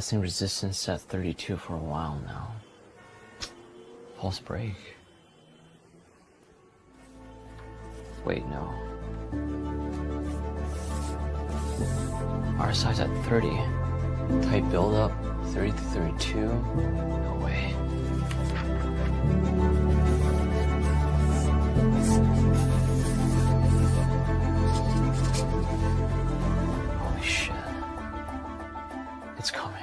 testing resistance at 32 for a while now. False break. Wait, no. RSI's at 30. Tight build up, 30 to 32. No way. Holy shit. It's coming.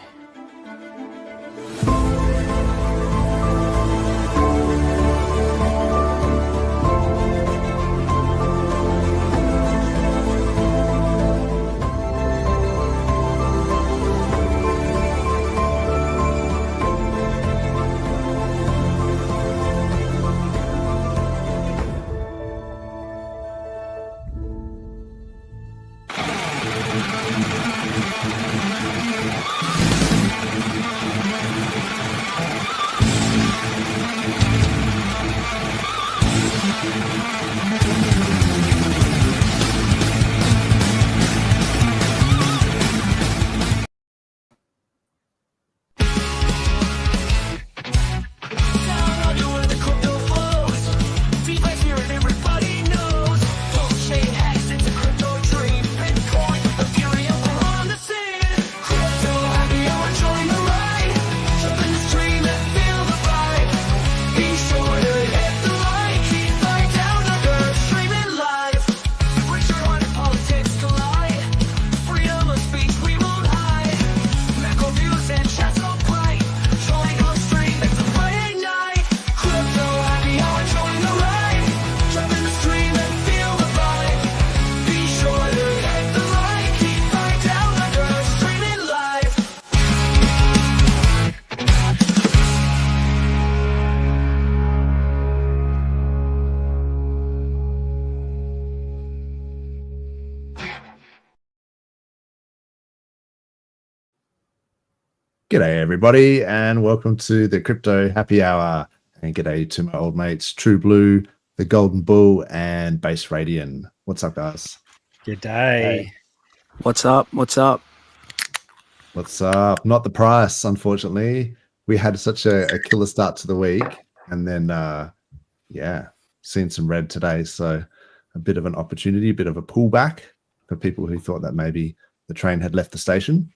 G'day everybody and welcome to the Crypto Happy Hour, and g'day to my old mates True Blue, the Golden Bull and Base Radian. What's up, guys? G'day. Hey. What's up? What's up? What's up? Not the price, unfortunately. We had such a killer start to the week, and then yeah, seen some red today, so a bit of an opportunity, a bit of a pullback for people who thought that maybe the train had left the station.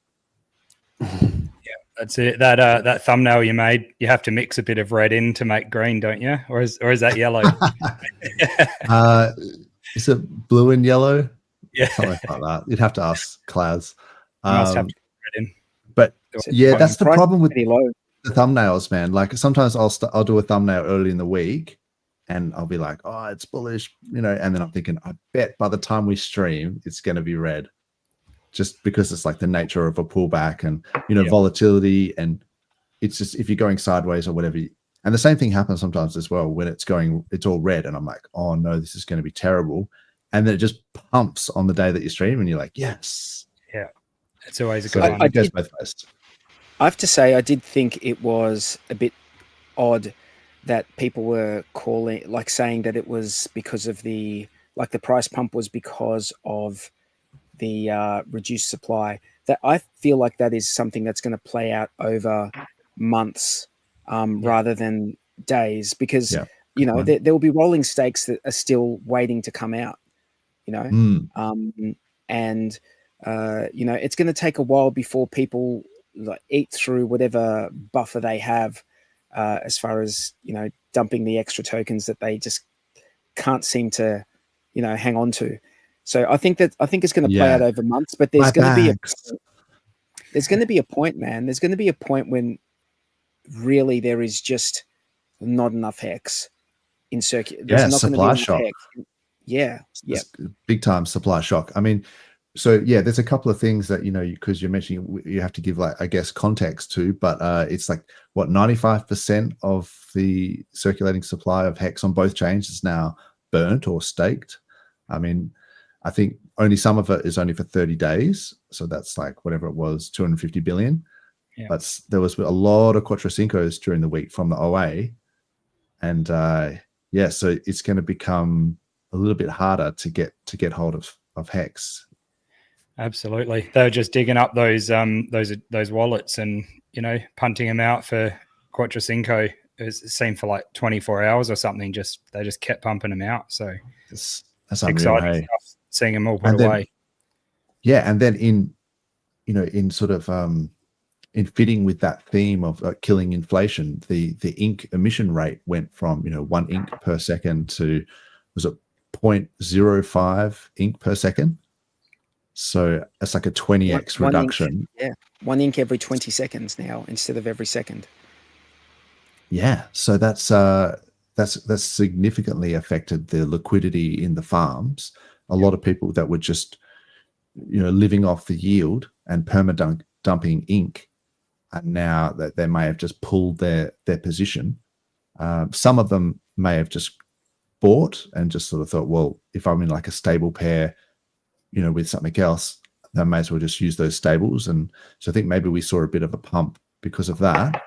That's it. That thumbnail you made, you have to mix a bit of red in to make green, don't you? Or is that yellow? Is it blue and yellow? Yeah, something like that. You'd have to ask Klaus. Must have to put red in. But yeah, that's the problem with low. the thumbnails, man. Like sometimes I'll do a thumbnail early in the week, and I'll be like, oh, it's bullish, you know, and then I'm thinking, I bet by the time we stream, it's going to be red. Just because it's like the nature of a pullback and, you know, volatility, and it's just, if you're going sideways or whatever. And the same thing happens sometimes as well when it's all red and I'm like, oh no, this is going to be terrible. And then it just pumps on the day that you stream and you're like, yes. Yeah. It's always a good one. It goes both ways. I have to say, I did think it was a bit odd that people were saying that it was because of the price pump was because of the reduced supply. That I feel like that is something that's going to play out over months rather than days, because you know there will be rolling stakes that are still waiting to come out, you know, and you know, it's going to take a while before people like eat through whatever buffer they have as far as, you know, dumping the extra tokens that they just can't seem to, you know, hang on to. So I think it's going to play out over months, but there's going to be a point, man. There's going to be a point when really there is just not enough hex in circuit. Yeah, supply shock. Yeah, big time supply shock. I mean, so yeah, there's a couple of things that, you know, because you're mentioning, you have to give, like, I guess, context to, but it's like what 95% of the circulating supply of hex on both chains is now burnt or staked. I mean, I think only some of it is only for 30 days. So that's like whatever it was, 250 billion. Yeah. But there was a lot of Quattrocincos during the week from the OA. And yeah, so it's going to become a little bit harder to get hold of hex. Absolutely. They were just digging up those wallets and, you know, punting them out for Quattro Cinco. It seemed for like 24 hours or something. They just kept pumping them out. So That's unreal, exciting hey? stuff, seeing them all put And then, away. yeah, and then in sort of in fitting with that theme of killing inflation, the ink emission rate went from 1 ink per second to, was it 0.05 ink per second? So it's like a 20x reduction. Ink, 1 ink every 20 seconds now instead of every second. Yeah, so that's significantly affected the liquidity in the farms. A lot of people that were just living off the yield and dumping ink, and now that they may have just pulled their position. Some of them may have just bought and just sort of thought, well, if I'm in like a stable pair, with something else, they may as well just use those stables. And so I think maybe we saw a bit of a pump because of that.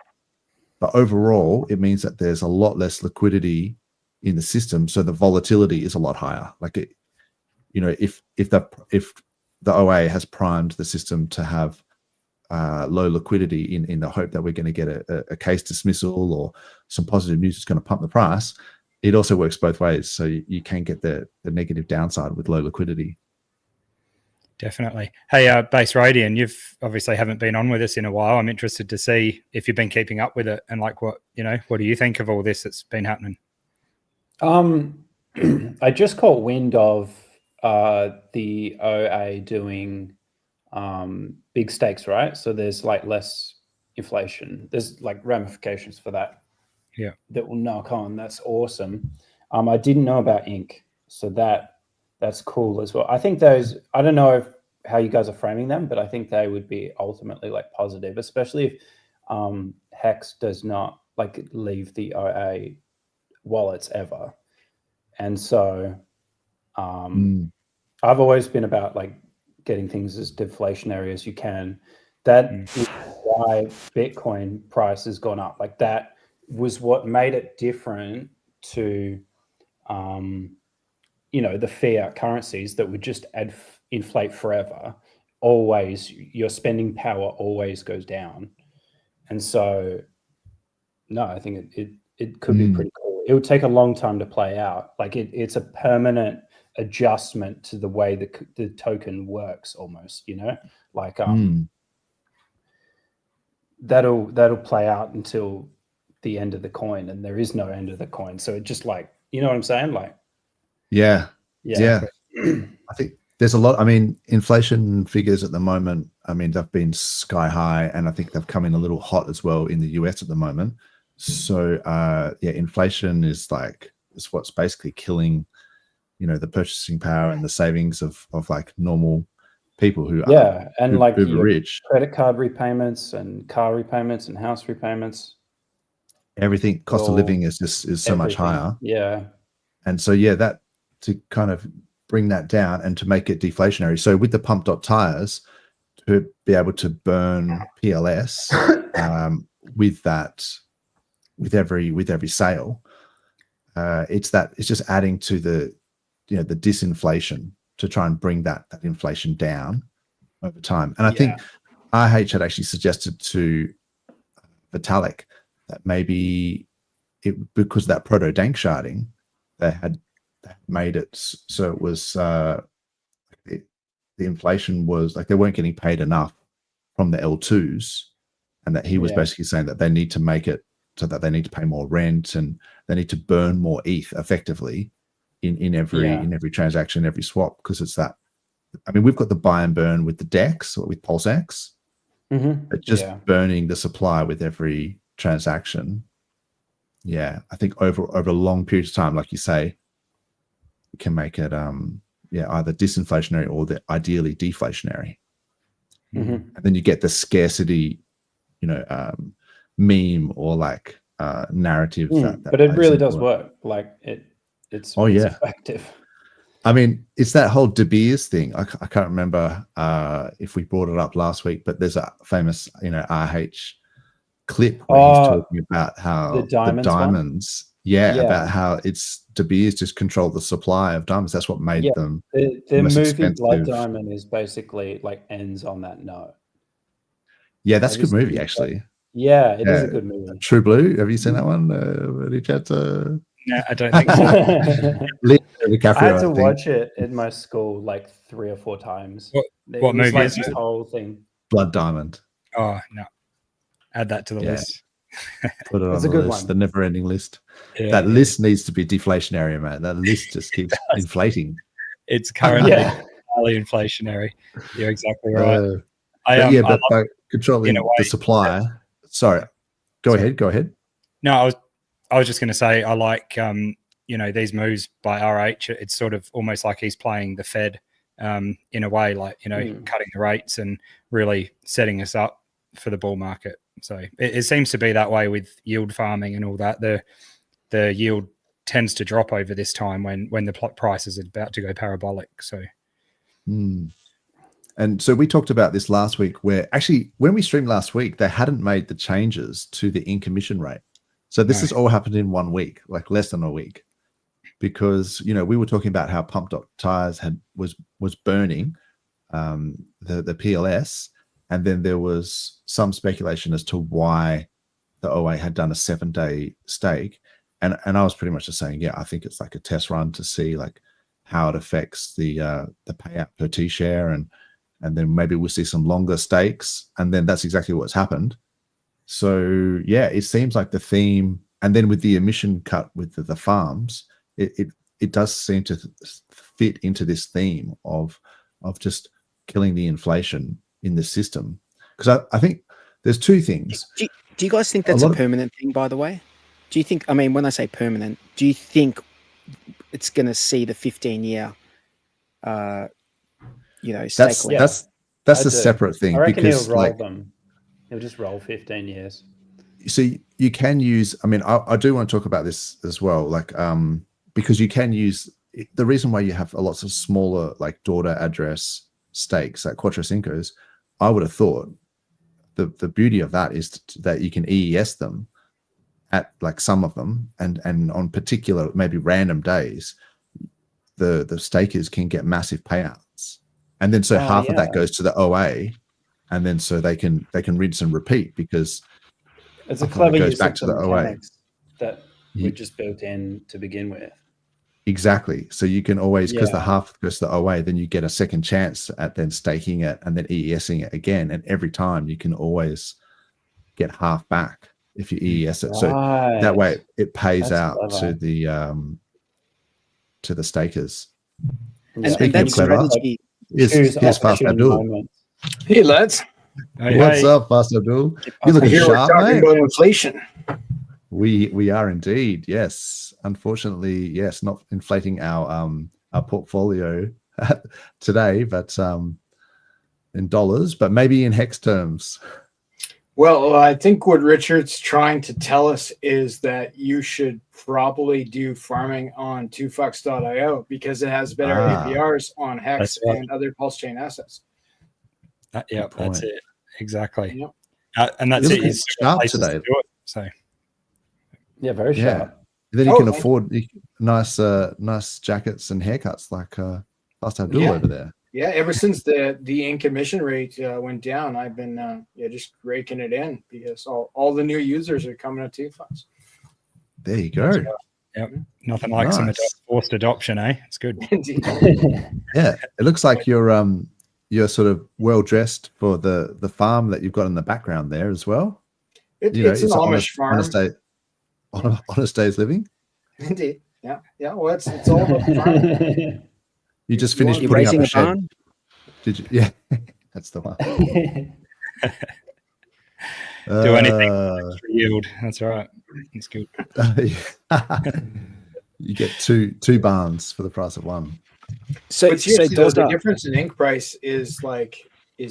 But overall, it means that there's a lot less liquidity in the system, so the volatility is a lot higher. Like if the OA has primed the system to have low liquidity in the hope that we're going to get a case dismissal or some positive news is going to pump the price, it also works both ways. So you can get the negative downside with low liquidity. Definitely. Hey, Base Radian, you've obviously haven't been on with us in a while. I'm interested to see if you've been keeping up with it and like what do you think of all this that's been happening? I just caught wind of the OA doing big stakes, right? So there's like less inflation. There's like ramifications for that. Yeah. That will knock on. That's awesome. I didn't know about ink, so that's cool as well. I think those, I don't know how you guys are framing them, but I think they would be ultimately like positive, especially if Hex does not like leave the OA wallets ever. And so I've always been about like getting things as deflationary as you can. That is why Bitcoin price has gone up. Like that was what made it different to the fiat currencies that would just inflate forever. Always, your spending power always goes down. And so, no, I think it could be pretty cool. It would take a long time to play out. Like it's a permanent adjustment to the way the token works almost, like that'll play out until the end of the coin, and there is no end of the coin. So it just like, you know what I'm saying? Like, yeah. I think there's a lot. I mean, inflation figures at the moment, I mean, they've been sky high, and I think they've come in a little hot as well in the US at the moment. So inflation is what's basically killing, the purchasing power and the savings of like normal people who are and like uber rich. Credit card repayments and car repayments and house repayments. Everything, cost of living is so much higher. Yeah. And so that to kind of bring that down and to make it deflationary. So with the pump.tires, to be able to burn PLS with every sale, it's just adding to the the disinflation to try and bring that inflation down over time. And I think RH had actually suggested to Vitalik that maybe because of that proto-dank sharding, they had made it so it was the inflation was like they weren't getting paid enough from the L2s, and that he was basically saying that they need to make it so that they need to pay more rent and they need to burn more ETH effectively in every transaction, every swap, because it's that. I mean, we've got the buy and burn with the DEX or with PulseX, but just burning the supply with every transaction. Yeah, I think over a long period of time, like you say, can make it either disinflationary or ideally deflationary. And then you get the scarcity meme or like narrative but it really does work. Like it's effective. I mean, it's that whole De Beers thing. I can't remember if we brought it up last week, but there's a famous RH clip where he's talking about how the diamonds Yeah, Yeah. about how it's De Beers just controlled the supply of diamonds. That's what made Yeah. them The most movie Blood expensive. Diamond is basically like ends on that note. Yeah, that's a Have you good movie, seen actually. Yeah, it is Yeah. a good movie. True Blue. Have you seen that one? Any chat? No, I don't think so. Leonardo DiCaprio, I had to think. watch it in my school like 3 or 4 times. What It was movie like is this it? whole thing. Blood Diamond. Oh no, add that to the Yeah. list. Put it on It's a the good list. one. The never-ending list. Yeah, That list needs to be deflationary, man. That list just keeps inflating. it's currently Yeah. highly inflationary. You're exactly right. But I but love, by controlling in a way, the supply. Sorry, go ahead. no, I was just going to say I like these moves by RH. It's sort of almost like he's playing the Fed in a way, like cutting the rates and really setting us up for the bull market. So it seems to be that way with yield farming and all that. The yield tends to drop over this time when the price is about to go parabolic. So. And so we talked about this last week, where actually when we streamed last week, they hadn't made the changes to the in commission rate. So this has all happened in 1 week, like less than a week, because we were talking about how pump.tires was burning the PLS, and then there was some speculation as to why the OA had done a 7-day stake, and I was pretty much just saying, yeah, I think it's like a test run to see like how it affects the payout per T share, and then maybe we'll see some longer stakes, and then that's exactly what's happened. So yeah, it seems like the theme, and then with the emission cut with the farms, it does seem to fit into this theme of just killing the inflation in the system. Because I think there's two things. Do you guys think that's a permanent thing, by the way? Do you think, I mean, when I say permanent, do you think it's going to see the 15-year, stake length? That's a separate thing. I reckon because he'll roll them. He'll just roll 15 years. So you can use, I mean, I do want to talk about this as well, like because you can use, the reason why you have lots of smaller like daughter address stakes like Quattro Cincos, I would have thought the beauty of that is that you can EES them at like some of them, and on particular maybe random days the stakers can get massive payouts, and then so half of that goes to the OA, and then so they can rinse and repeat, because it's a clever goes use back of to the the OA that we just built in to begin with. Exactly. So you can always, because the half goes to the OA, then you get a second chance at then staking it and then EESing it again, and every time you can always get half back if you EES it. So that way it pays out to the stakers. And Speaking of clever, here's Fast Abdul. Hey lads, What's up, Fast Abdul? You looking here sharp, we're talking mate. about inflation. We are indeed, yes. Unfortunately, yes, not inflating our portfolio today, but in dollars, but maybe in hex terms. Well, I think what Richard's trying to tell us is that you should probably do farming on 2fucks.io because it has better APRs on Hex and other PulseChain assets. Yeah, that's it. Exactly. Yep. And that's it. It's sharp today. To do it, so Yeah, very sharp. Then you can afford nice jackets and haircuts like Fast Abdul over there. Yeah, ever since the in commission rate went down, I've been just raking it in because all the new users are coming to 2fucks. There you go. Yep. Nothing like some forced adoption, eh? It's good. Indeed. Yeah, it looks like you're sort of well dressed for the farm that you've got in the background there as well. It's an Amish farm. Honest day's living. Indeed. Yeah. Well, it's all about the farm. You just finished putting up a shed. Did you? Yeah, that's the one. Do anything for extra yield. That's right. It's good. You get two barns for the price of one. So the difference in ink price is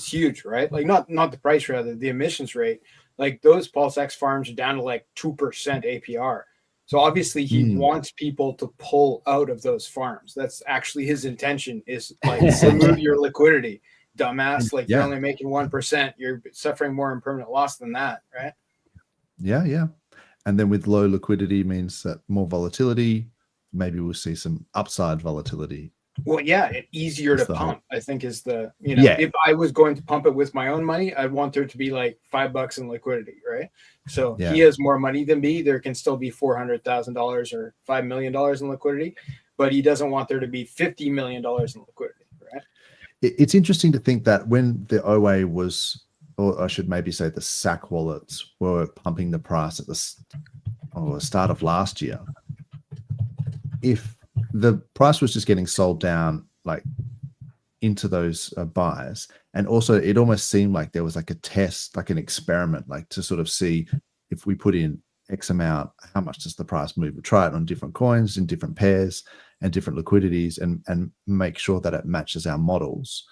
huge, right? Like not the price, rather the emissions rate. Like those PulseX farms are down to like 2% APR. So obviously he wants people to pull out of those farms. That's actually his intention, is like remove your liquidity, dumbass. Like you're only making 1%. You're suffering more in permanent loss than that, right? Yeah. And then with low liquidity means that more volatility. Maybe we'll see some upside volatility. Well, yeah, easier That's to the hope. pump, I think is the, Yeah. if I was going to pump it with my own money, I'd want there to be like $5 in liquidity, right? So Yeah. he has more money than me. There can still be $400,000 or $5 million in liquidity, but he doesn't want there to be $50 million in liquidity, right? It's interesting to think that when the OA was, or I should maybe say the SAC wallets were pumping the price at the start of last year, if the price was just getting sold down like into those buys, and also it almost seemed like there was like a test, like an experiment, like to sort of see if we put in X amount, how much does the price move? We'll try it on different coins in different pairs and different liquidities, and make sure that it matches our models.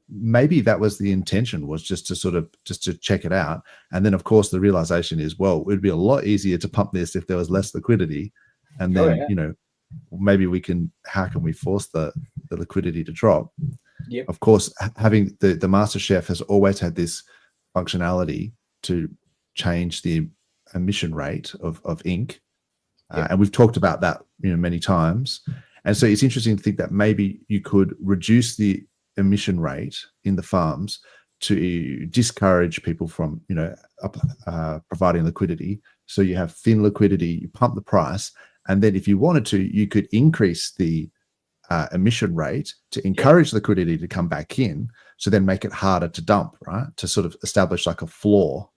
Maybe that was the intention, was just to check it out. And then of course the realization is, well, it would be a lot easier to pump this if there was less liquidity. And then, maybe how can we force the liquidity to drop? Yep. Of course, having the Master Chef has always had this functionality to change the emission rate of ink. Yep. And we've talked about that, many times. And so it's interesting to think that maybe you could reduce the emission rate in the farms to discourage people from, providing liquidity. So you have thin liquidity, you pump the price, and then if you wanted to, you could increase the emission rate to encourage liquidity to come back in. So then make it harder to dump, right? To sort of establish like a floor.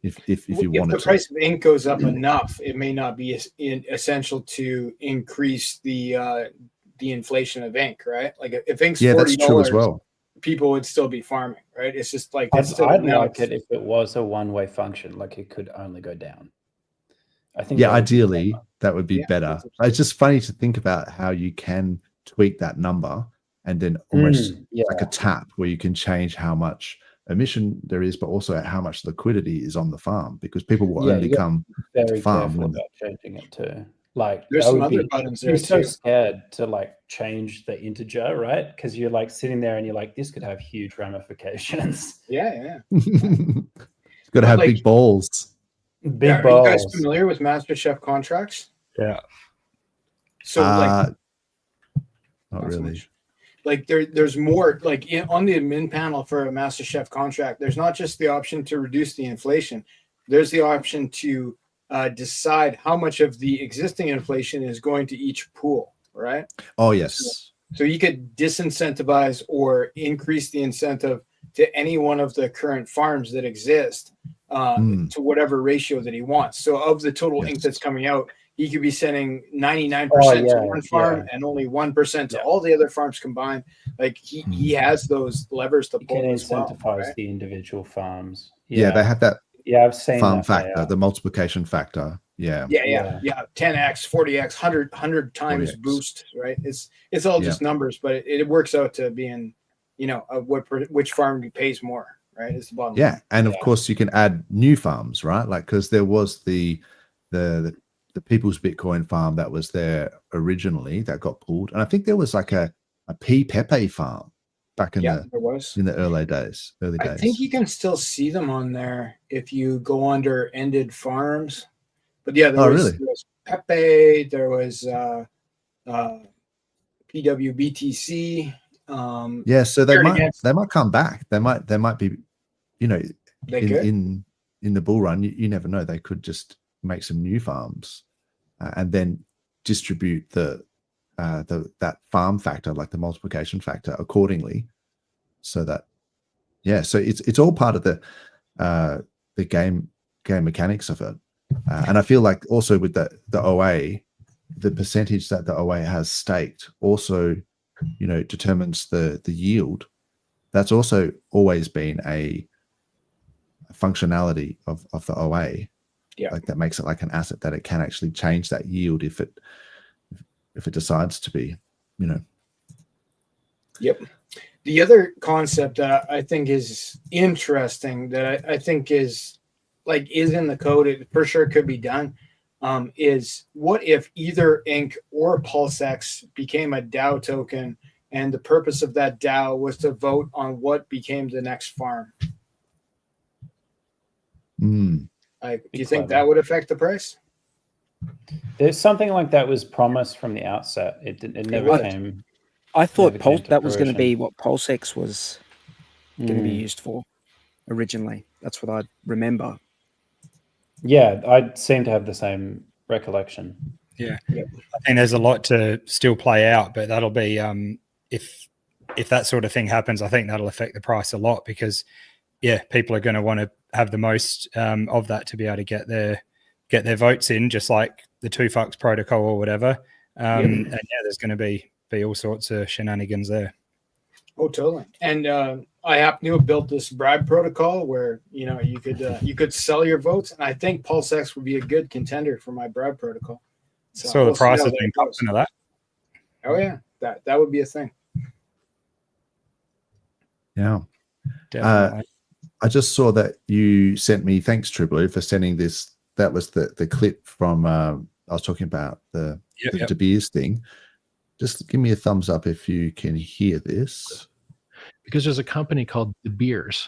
If you wanted to. If the price of ink goes up enough, it may not be essential to increase the inflation of ink, right? Like if ink's $40, that's true as well. People would still be farming, right? It's just like I'd like it if it was a one-way function, like it could only go down. I think ideally that would be better. It's just funny to think about how you can tweak that number and then almost like a tap where you can change how much emission there is, but also how much liquidity is on the farm, because people will only come to farm when about changing it too. Like there's some other buttons there. You're so scared to like change the integer, right? Because you're like sitting there and you're like, this could have huge ramifications. Yeah. It's got to have big balls. Big balls. Are you guys familiar with Master Chef contracts? Yeah. So not really. So like there's more, like on the admin panel for a Master Chef contract, there's not just the option to reduce the inflation. There's the option to decide how much of the existing inflation is going to each pool, right? Oh, yes. So you could disincentivize or increase the incentive to any one of the current farms that exist to whatever ratio that he wants. So of the total ink that's coming out, he could be sending 99% to one farm and only 1% to all the other farms combined. Like he has those levers to pull. You can incentivize the individual farms. Yeah, they have that. Yeah, I've seen farm factor, the multiplication factor. Yeah. 10x, 40x, 100 times 40x. Boost, right? It's all just numbers, but it works out to being, which farm pays more, right? It's the bottom line. And of course you can add new farms, right? Like, because there was the People's Bitcoin farm that was there originally that got pulled, and I think there was like a pea pepe farm back in the early days. I think you can still see them on there if you go under ended farms. But there was Pepe, there was PWBTC. So they might come back. They might be, in the bull run. You never know. They could just make some new farms and then distribute that farm factor, like the multiplication factor, accordingly, so that so it's all part of the game mechanics of it. And I feel like also with the OA, the percentage that the OA has staked also determines the yield. That's also always been a functionality of the OA. Like that makes it like an asset that it can actually change that yield if it decides to be, Yep. The other concept that I think is interesting that I think is in the code, it for sure could be done, is what if either Ink or PulseX became a DAO token, and the purpose of that DAO was to vote on what became the next farm? Do you think that would affect the price? There's something like that was promised from the outset. It never came. I thought that was going to be what PulseX was going to be used for originally. That's what I remember. Yeah, I seem to have the same recollection. Yeah, I think there's a lot to still play out, but that'll be if that sort of thing happens, I think that'll affect the price a lot because people are going to want to have the most of that to be able to get their votes in, just like the 2FUCks protocol or whatever. And there's going to be all sorts of shenanigans there. Oh, totally. And I happen to have built this bribe protocol where you could sell your votes, and I think PulseX would be a good contender for my bribe protocol. So the price has been pumped into that. Oh yeah, that would be a thing. Yeah, definitely. I just saw that you sent me. Thanks, True Blue, for sending this. That was the clip from I was talking about the De Beers thing. Just give me a thumbs up if you can hear this. Because there's a company called De Beers,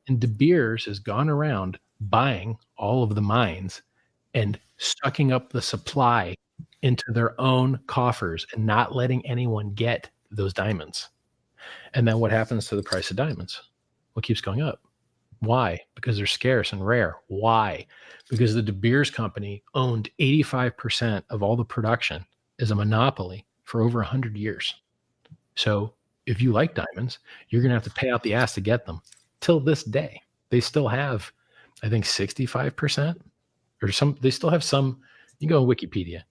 and De Beers has gone around buying all of the mines and sucking up the supply into their own coffers and not letting anyone get those diamonds. And then what happens to the price of diamonds? Well, it keeps going up. Why? Because they're scarce and rare. Why? Because the De Beers company owned 85% of all the production as a monopoly for over 100 years. So if you like diamonds, you're going to have to pay out the ass to get them. Till this day, they still have, I think, 65% or some. They still have some. You go on Wikipedia,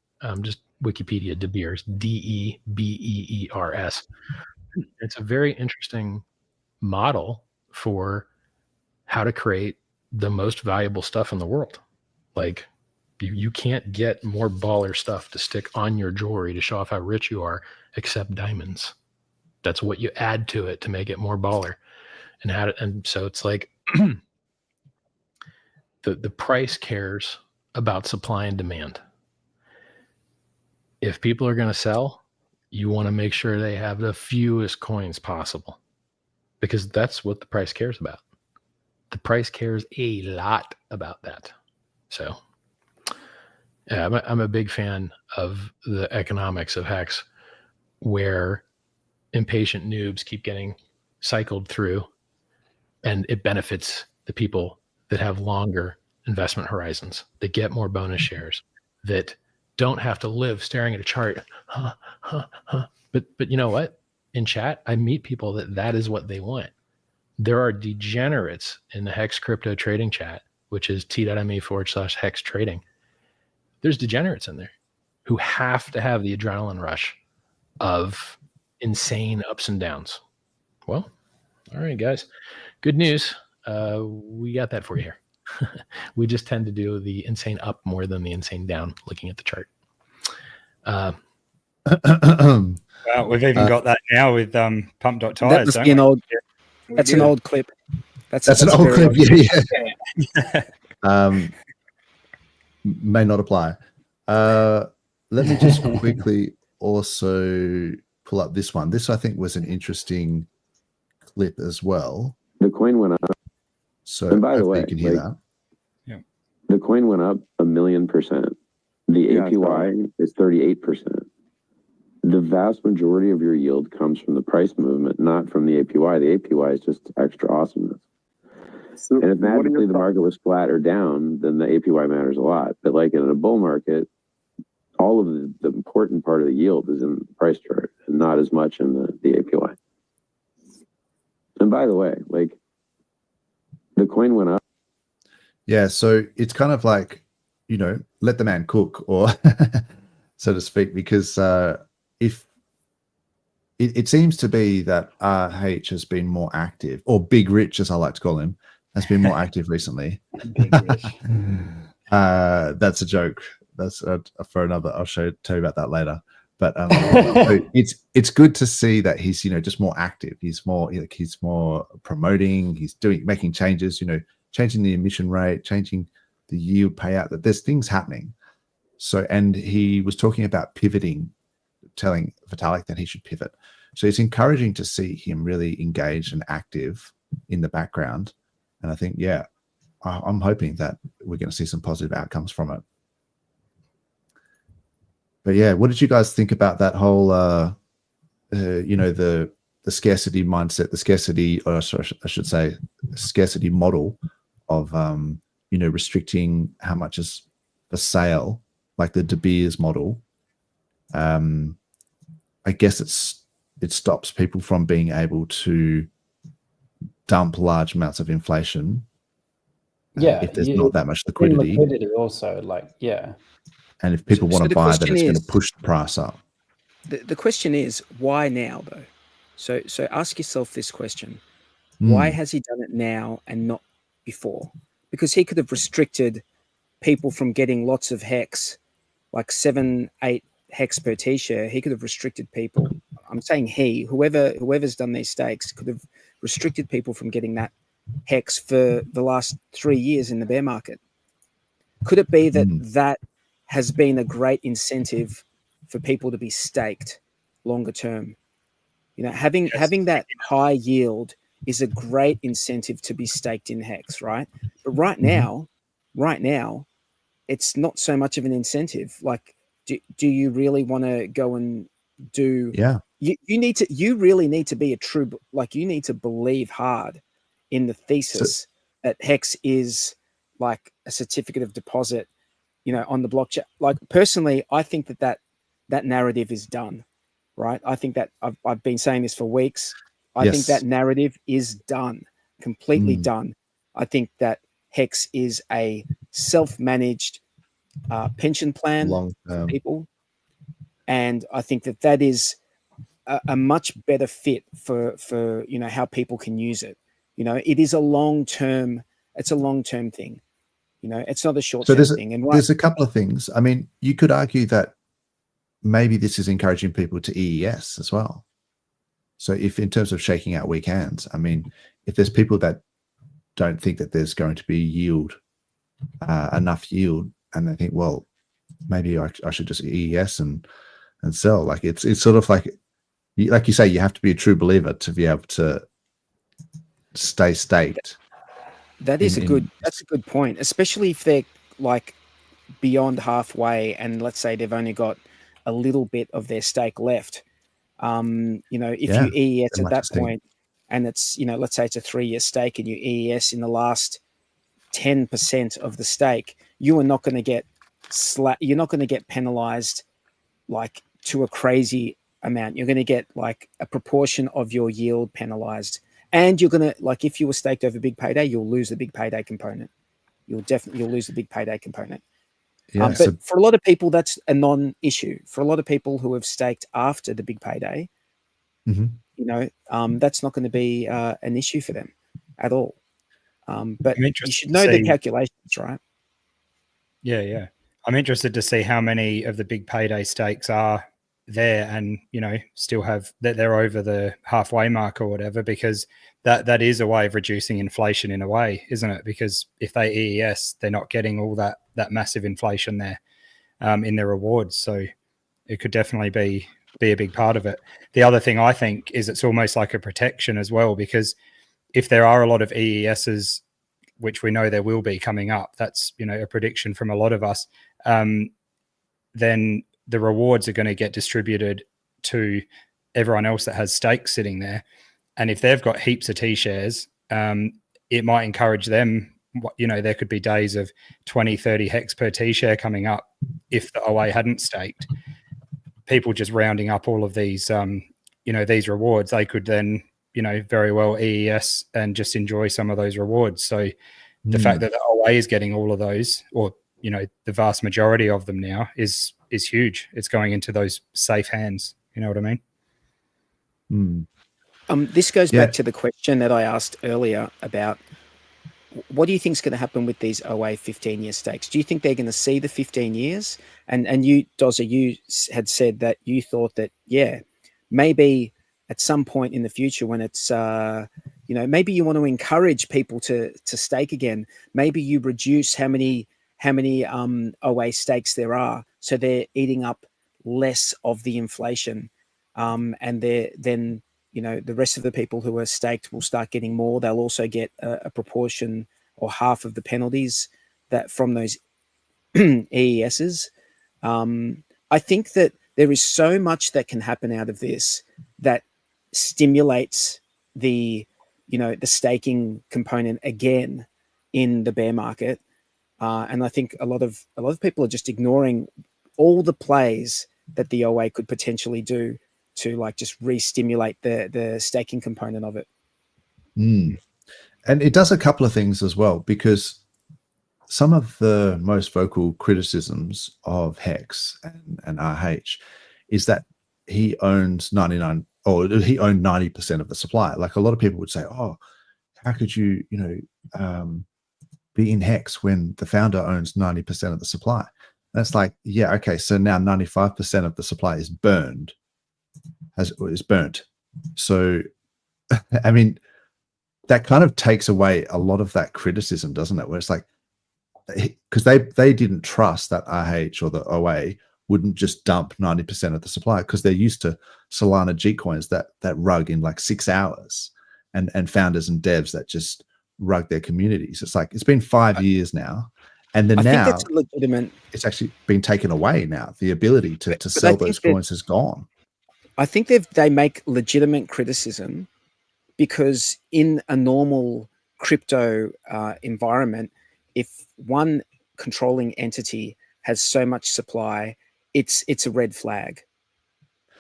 just Wikipedia De Beers, DEBEERS. It's a very interesting model for how to create the most valuable stuff in the world. Like you can't get more baller stuff to stick on your jewelry to show off how rich you are, except diamonds. That's what you add to it to make it more baller. And so it's like the price cares about supply and demand. If people are going to sell, you want to make sure they have the fewest coins possible, because that's what the price cares about. The price cares a lot about that. So yeah, I'm a big fan of the economics of Hex, where impatient noobs keep getting cycled through, and it benefits the people that have longer investment horizons, that get more bonus shares, that don't have to live staring at a chart. But you know what? In chat, I meet people that is what they want. There are degenerates in the Hex crypto trading chat, which is t.me/Hex trading. There's degenerates in there who have to have the adrenaline rush of insane ups and downs. Well, all right, guys. Good news. We got that for you here. We just tend to do the insane up more than the insane down looking at the chart. Well, we've even got that now with pump.tires. That must be an old. That's an old clip. That's an old clip. Yeah. May not apply. Let me just quickly also pull up this one. This I think was an interesting clip as well. The coin went up. So and by the way, you can hear that. Yeah. The coin went up 1,000,000%. The APY is 38%. The vast majority of your yield comes from the price movement, not from the APY. The APY is just extra awesomeness. So and if magically the market was flat or down, then the APY matters a lot. But like in a bull market, all of the important part of the yield is in the price chart and not as much in the APY. And by the way, like the coin went up. Yeah, so it's kind of like, let the man cook, or so to speak, because if it seems to be that RH has been more active, or Big Rich, as I like to call him, has been more active recently. Big Rich. That's a joke. That's for another. I'll tell you about that later. But so it's good to see that he's just more active. He's more he's more promoting. He's making changes. Changing the emission rate, changing the yield payout. That there's things happening. So, and he was talking about pivoting, telling Vitalik that he should pivot. So it's encouraging to see him really engaged and active in the background. And I think, I'm hoping that we're going to see some positive outcomes from it. But yeah, what did you guys think about that whole, you know, the scarcity mindset, the scarcity, or sorry, I should say, scarcity model of, you know, restricting how much is for sale, like the De Beers model? I guess it stops people from being able to dump large amounts of inflation. Yeah, if there's not that much liquidity. Also, like, yeah. And if people want to buy, then it's going to push the price up. The question is, why now, though? So ask yourself this question. Why has he done it now and not before? Because he could have restricted people from getting lots of hex, like 7, 8 hex per T-share. He could have restricted people. I'm saying whoever's done these stakes could have restricted people from getting that hex for the last 3 years in the bear market. Could it be that that has been a great incentive for people to be staked longer term? You know, having that high yield is a great incentive to be staked in hex, right? But right now, it's not so much of an incentive. Like, do you really want to go and do? Yeah. You really need to be a true, like, you need to believe hard in the thesis that hex is like a certificate of deposit, you know, on the blockchain. Like, personally, I think that narrative is done, right? I think that I've been saying this for weeks. I think that narrative is done, completely done. I think that hex is a self-managed pension plan for people. And I think that is a much better fit for, you know, how people can use it. You know, it is a long-term thing. You know, it's not a short-term thing. And there's a couple of things. I mean, you could argue that maybe this is encouraging people to EES as well. So if in terms of shaking out weak hands, I mean, if there's people that don't think that there's going to be yield, enough yield, and they think, well, maybe I should just EES and sell. Like, it's sort of like you say, you have to be a true believer to be able to stay staked. That's a good point, especially if they're like beyond halfway and let's say they've only got a little bit of their stake left. You know, if you EES at that point and it's, you know, let's say it's a 3-year stake and you EES in the last 10% of the stake, you are not going to get you're not going to get penalized like to a crazy amount. You're going to get like a proportion of your yield penalized. And you're going to, like, if you were staked over big payday, you'll lose the big payday component. You'll lose the big payday component. Yeah, but for a lot of people, that's a non-issue. For a lot of people who have staked after the big payday, you know, that's not going to be an issue for them at all. But you should know the calculations, right? Yeah. I'm interested to see how many of the big payday stakes are there and, you know, still have that they're over the halfway mark or whatever, because that is a way of reducing inflation in a way, isn't it? Because if they EES, they're not getting all that massive inflation there in their rewards. So it could definitely be a big part of it. The other thing I think is it's almost like a protection as well, because if there are a lot of EESs, which we know there will be coming up, that's, you know, a prediction from a lot of us, then the rewards are going to get distributed to everyone else that has stakes sitting there. And if they've got heaps of T-shares, it might encourage them. You know, there could be days of 20, 30 hex per T-share coming up if the OA hadn't staked. People just rounding up all of these, you know, these rewards, they could then, you know, very well EES and just enjoy some of those rewards. So the fact that the OA is getting all of those, or, you know, the vast majority of them now is huge. It's going into those safe hands. You know what I mean? This goes back to the question that I asked earlier about what do you think is going to happen with these OA 15-year stakes? Do you think they're going to see the 15 years? And you, Dozza, you had said that you thought that, yeah, maybe at some point in the future when it's, you know, maybe you want to encourage people to stake again. Maybe you reduce how many OA stakes there are, so they're eating up less of the inflation, and then, you know, the rest of the people who are staked will start getting more. They'll also get a proportion or half of the penalties that from those AESs. I think that there is so much that can happen out of this that stimulates the staking component again in the bear market, and I think a lot of people are just ignoring all the plays that the OA could potentially do to like just re-stimulate the staking component of it. And it does a couple of things as well, because some of the most vocal criticisms of Hex and RH is that he owns 99, or he owned 90% of the supply. Like a lot of people would say, oh, how could you, be in Hex when the founder owns 90% of the supply? And it's like, yeah, okay, so now 95% of the supply is burned, is burnt. So, I mean, that kind of takes away a lot of that criticism, doesn't it? Where it's like, because they didn't trust that RH or the OA wouldn't just dump 90% of the supply, because they're used to Solana G coins that rug in like 6 hours, and founders and devs that just rug their communities. It's like, it's been 5 years now, and then now think that's legitimate. It's actually been taken away now. The ability to sell those coins is gone. I think they make legitimate criticism, because in a normal crypto environment, if one controlling entity has so much supply, it's a red flag.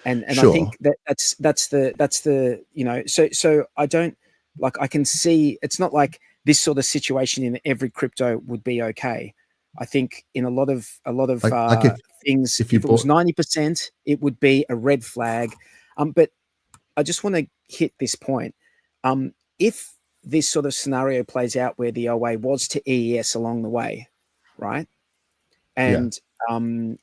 And sure. I think that's the so I don't, like, I can see it's not like this sort of situation in every crypto would be okay. I think in a lot of things, if it was 90%, it would be a red flag. But I just want to hit this point. If this sort of scenario plays out where the OA was to EES along the way, right? And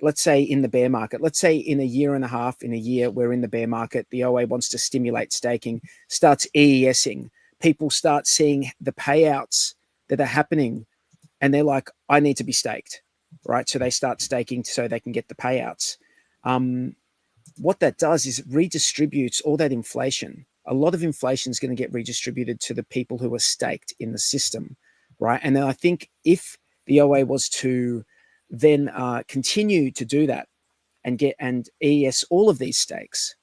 let's say in the bear market, let's say in a year and a half, in a year, we're in the bear market, the OA wants to stimulate staking, starts EESing, people start seeing the payouts that are happening, and they're like, I need to be staked, right? So they start staking so they can get the payouts. What that does is it redistributes all that inflation. A lot of inflation is going to get redistributed to the people who are staked in the system, right? And then I think if the OA was to then continue to do that and EES all of these stakes,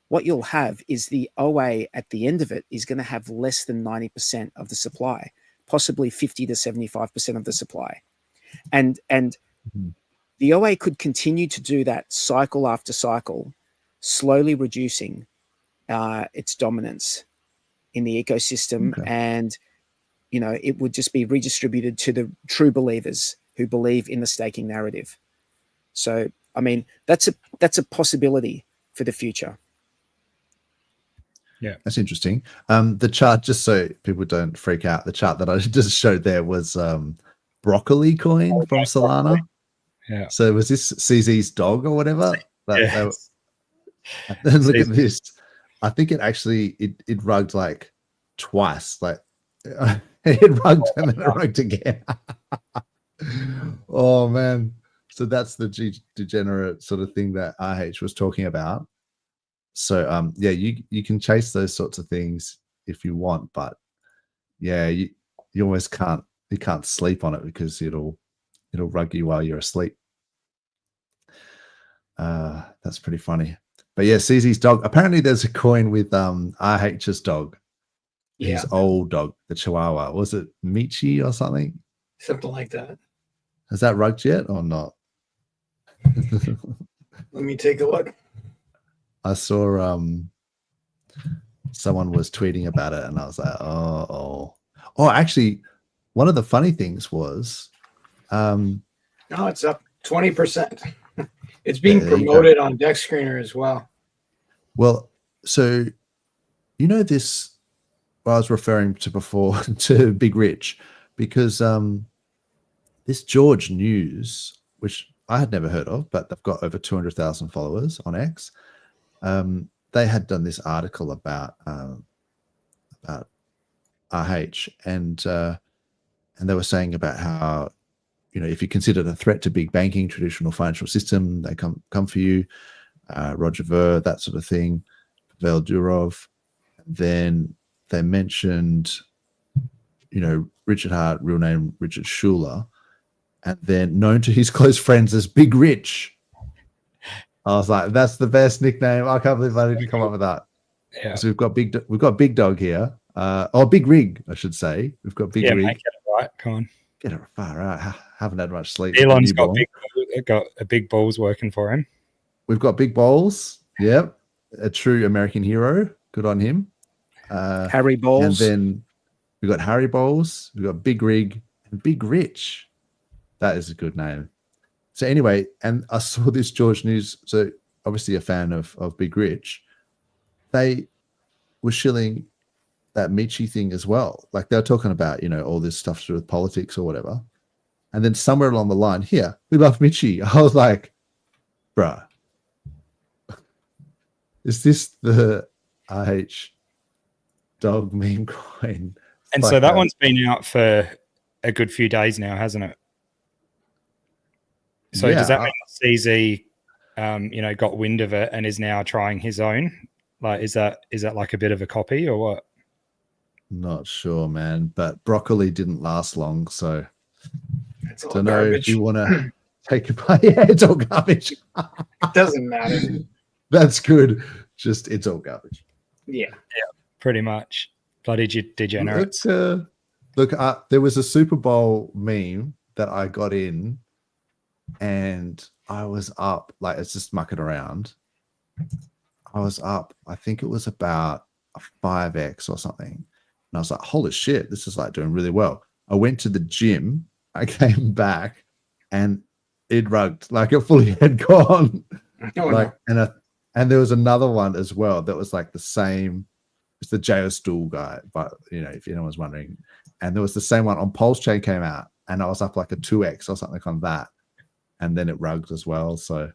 what you'll have is the OA at the end of it is going to have less than 90% of the supply, possibly 50 to 75% of the supply. And the OA could continue to do that cycle after cycle, slowly reducing its dominance in the ecosystem. Okay. And, it would just be redistributed to the true believers who believe in the staking narrative. So, I mean, that's a possibility for the future. Yeah, that's interesting. The chart, just so people don't freak out, the chart that I just showed there was broccoli coin from Solana. Yeah. So was this CZ's dog or whatever? Yeah. Look at this. I think it actually it rugged like twice. Like it rugged and then it rugged again. Oh man. So that's the degenerate sort of thing that RH was talking about. So yeah, you can chase those sorts of things if you want, but yeah, you almost can't sleep on it, because it'll rug you while you're asleep. That's pretty funny. But yeah, CZ's dog. Apparently there's a coin with RH's dog. Yeah. His old dog, the Chihuahua. Was it Michi or something? Something like that. Has that rugged yet or not? Let me take a look. I saw someone was tweeting about it, and I was like, oh, actually, one of the funny things was it's up 20%. It's being promoted on Dex Screener as well. Well, so this, I was referring to before to Big Rich, because this George News, which I had never heard of, but they've got over 200,000 followers on X. They had done this article about RH, and they were saying about how, if you consider the threat to big banking, traditional financial system, they come for you. Roger Ver, that sort of thing, Pavel Durov. Then they mentioned, Richard Hart, real name Richard Schuler, and then known to his close friends as Big Rich. I was like, that's the best nickname. I can't believe I didn't come up with that. Yeah. So we've got Big Dog here. Big Rig, I should say. We've got Big Rig. Make it right. Come on. Get it far out. Haven't had much sleep. Elon's got a big balls working for him. We've got Big Balls. Yep. A true American hero. Good on him. Harry Balls. And then we've got Harry Balls. We've got Big Rig and Big Rich. That is a good name. So anyway, and I saw this George News. So obviously a fan of Big Rich. They were shilling that Michi thing as well. Like they were talking about, all this stuff to do with politics or whatever. And then somewhere along the line, here, we love Michi. I was like, bruh, is this the RH dog meme coin? And like so that one's been out for a good few days now, hasn't it? So does that mean CZ, got wind of it and is now trying his own? Like, is that like a bit of a copy or what? Not sure, man. But broccoli didn't last long, so It's all don't know garbage. if you want to take a bite. Yeah, it's all garbage. It doesn't matter. That's good. Just it's all garbage. Yeah. Pretty much. Bloody degenerates. Look, there was a Super Bowl meme that I got in, and I was up, like it's just mucking around. I was up, I think it was about a 5x or something. And I was like, holy shit, this is like doing really well. I went to the gym, I came back, and it rugged, like it fully had gone. And there was another one as well that was like the same. It's the JO Stool guy, but if anyone's wondering. And there was the same one on PulseChain came out, and I was up like a 2x or something on that. And then it rugged as well. So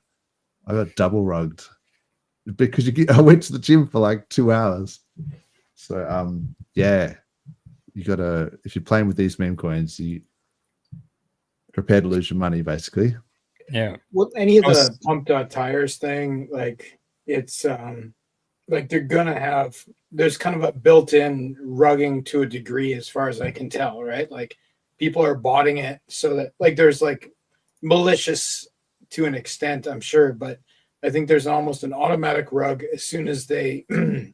I got double rugged because I went to the gym for like 2 hours. So yeah, you gotta, if you're playing with these meme coins, you prepare to lose your money basically. Yeah. Well, any of the pump.tires thing, like it's like they're gonna have, there's kind of a built-in rugging to a degree as far as I can tell, right? Like people are botting it so that like there's like malicious to an extent, I'm sure, but I think there's almost an automatic rug as soon as they make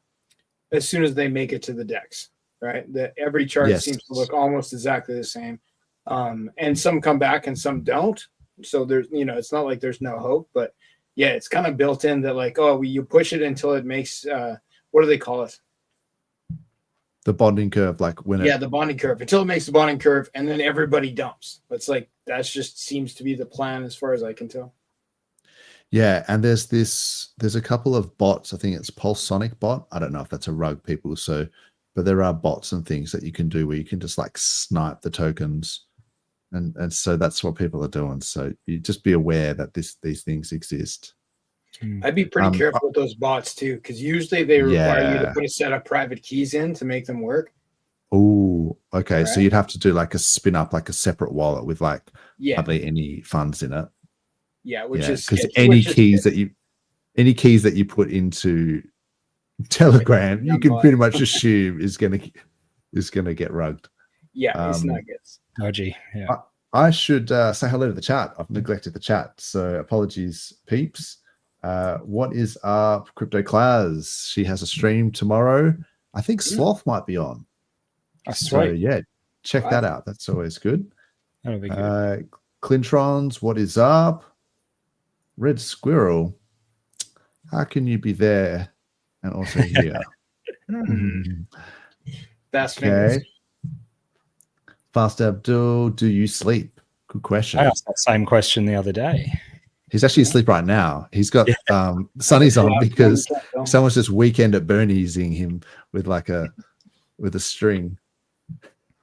it to the DEX, right? That every chart seems to look almost exactly the same. And some come back and some don't. So there's, it's not like there's no hope, but yeah, it's kind of built in that like, you push it until it makes, what do they call it? The bonding curve, like when the bonding curve, until it makes the bonding curve, and then everybody dumps. It's like, that's just seems to be the plan as far as I can tell. Yeah, and there's a couple of bots. I think it's PulseSonic bot. I don't know if that's a rug, people. So, but there are bots and things that you can do where you can just like snipe the tokens, and so that's what people are doing. So you just be aware that these things exist. I'd be pretty careful with those bots too, because usually they require you to put a set of private keys in to make them work. Oh, okay. Right. So you'd have to do like a spin up, like a separate wallet with like hardly any funds in it. Yeah, which is because any keys that you put into Telegram, you can pretty much assume is gonna get rugged. Yeah, it's not good. Dodgy. Yeah. I should say hello to the chat. I've neglected the chat, so apologies, peeps. What is up, Crypto Class? She has a stream tomorrow. I think Sloth might be on. So yeah, check that out. That's always good. That'll be good. Clintrons, what is up? Red Squirrel, how can you be there and also here? That's okay. Fast Abdul, do you sleep? Good question. I asked that same question the other day. He's actually asleep right now. He's got sunnies on because someone's just weekend at Bernie'sing him with like a string.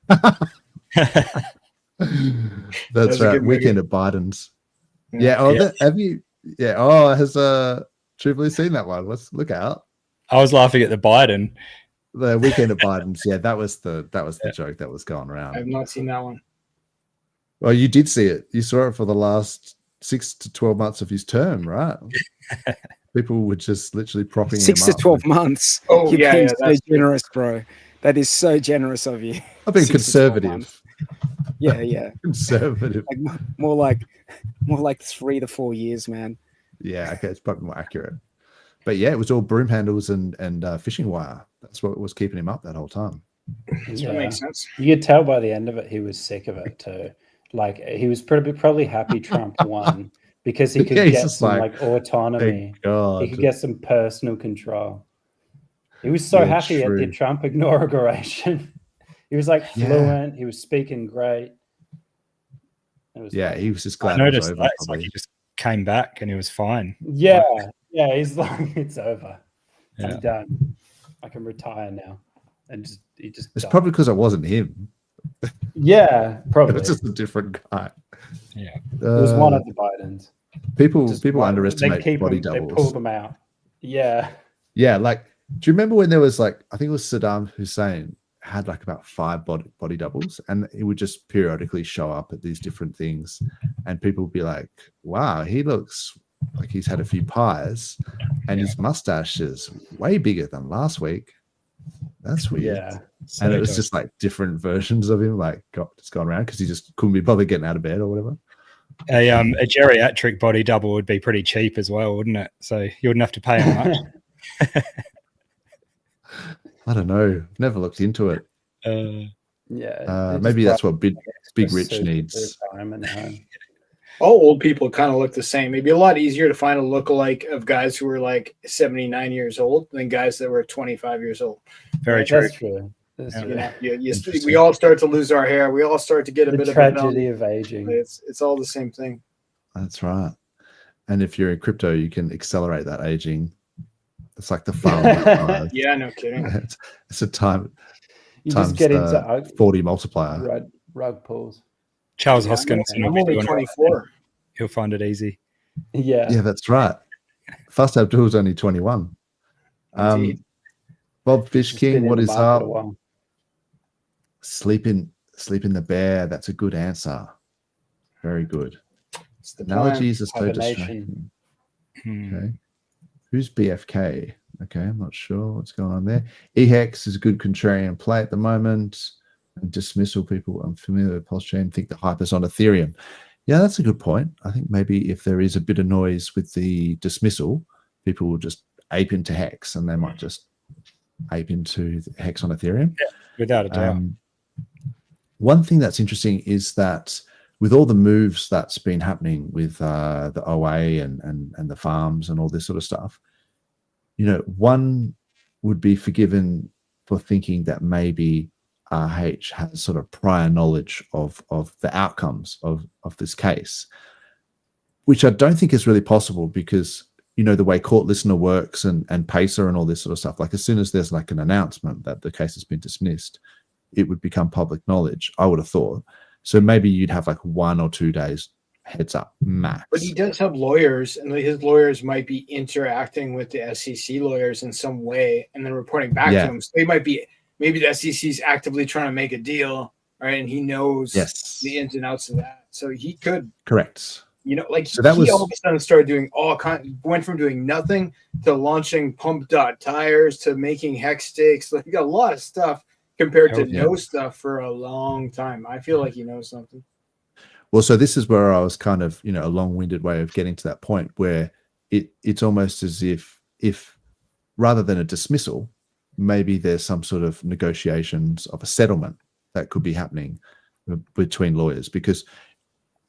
That's right. Weekend at Biden's. Yeah. Have you? Yeah. Oh, has Tripoli seen that one? Let's look out. I was laughing at the Biden. The weekend at Biden's. Yeah, that was the joke that was going around. I've not seen that one. Well, you did see it. You saw it for the last 6 to 12 months of his term, right? People were just literally propping 6 him to 12 months. Oh, You're being so generous, bro. That is so generous of you. I've been conservative. Yeah. Conservative. Like, more like 3 to 4 years, man. Yeah, okay, it's probably more accurate. But yeah, it was all broom handles and fishing wire. That's what was keeping him up that whole time. That makes sense. You could tell by the end of it, he was sick of it too. Like he was probably happy Trump won because he could get some like autonomy. He could get some personal control. He was so happy at the Trump inauguration. He was like fluent. He was speaking great. He was just glad. I noticed that. It's like he just came back and he was fine. Yeah, he's like, it's over. I'm done. I can retire now. And he just. It's probably because it wasn't him. Yeah, probably. It's just a different guy. Yeah, it was one of the Bidens. People underestimate body doubles. They pull them out. Yeah. Yeah, like, do you remember when there was like, I think it was Saddam Hussein had like about 5 body doubles, and he would just periodically show up at these different things, and people would be like, wow, he looks like he's had a few pies, and his mustache is way bigger than last week. That's weird. Yeah. And it was just like different versions of him, like just gone around because he just couldn't be bothered getting out of bed or whatever. A geriatric body double would be pretty cheap as well, wouldn't it? So you wouldn't have to pay him much. I don't know. Never looked into it. Maybe that's what Big Rich needs. All old people kind of look the same. It'd be a lot easier to find a lookalike of guys who were like 79 years old than guys that were 25 years old. Very true. That's true. We all start to lose our hair. We all start to get a bit of tragedy of aging. It's all the same thing. That's right. And if you're in crypto, you can accelerate that aging. It's like the farm. Yeah, no kidding. It's a time. You just get into 40 multiplier. Rug pulls. Charles Hoskinson. I'm only 24. He'll find it easy. Yeah, that's right. Fast Abdul's only 21. Bob Fish King, what is up? Sleep in the bear. That's a good answer. Very good. Analogies are so distracting. Okay. Who's BFK? Okay, I'm not sure what's going on there. EHEX is a good contrarian play at the moment. And dismissal, people unfamiliar with PulseChain think the hype is on Ethereum. Yeah, that's a good point. I think maybe if there is a bit of noise with the dismissal, people will just ape into Hex, and they might just ape into Hex on Ethereum. Yeah, without a doubt. One thing that's interesting is that with all the moves that's been happening with the OA and the farms and all this sort of stuff, one would be forgiven for thinking that maybe RH has sort of prior knowledge of the outcomes of this case, which I don't think is really possible because, the way Court Listener works and Pacer and all this sort of stuff, like as soon as there's like an announcement that the case has been dismissed, it would become public knowledge, I would have thought. So maybe you'd have like 1 or 2 days heads up max. But he does have lawyers, and his lawyers might be interacting with the SEC lawyers in some way and then reporting back to him. So they might be, maybe the SEC is actively trying to make a deal, right? And he knows the ins and outs of that. So he could. Correct. So he all of a sudden started doing went from doing nothing to launching pump.tires to making hex stakes, like a lot of stuff compared to no stuff for a long time. I feel like he knows something. Well, so this is where I was kind of, a long-winded way of getting to that point where it's almost as if rather than a dismissal, maybe there's some sort of negotiations of a settlement that could be happening between lawyers, because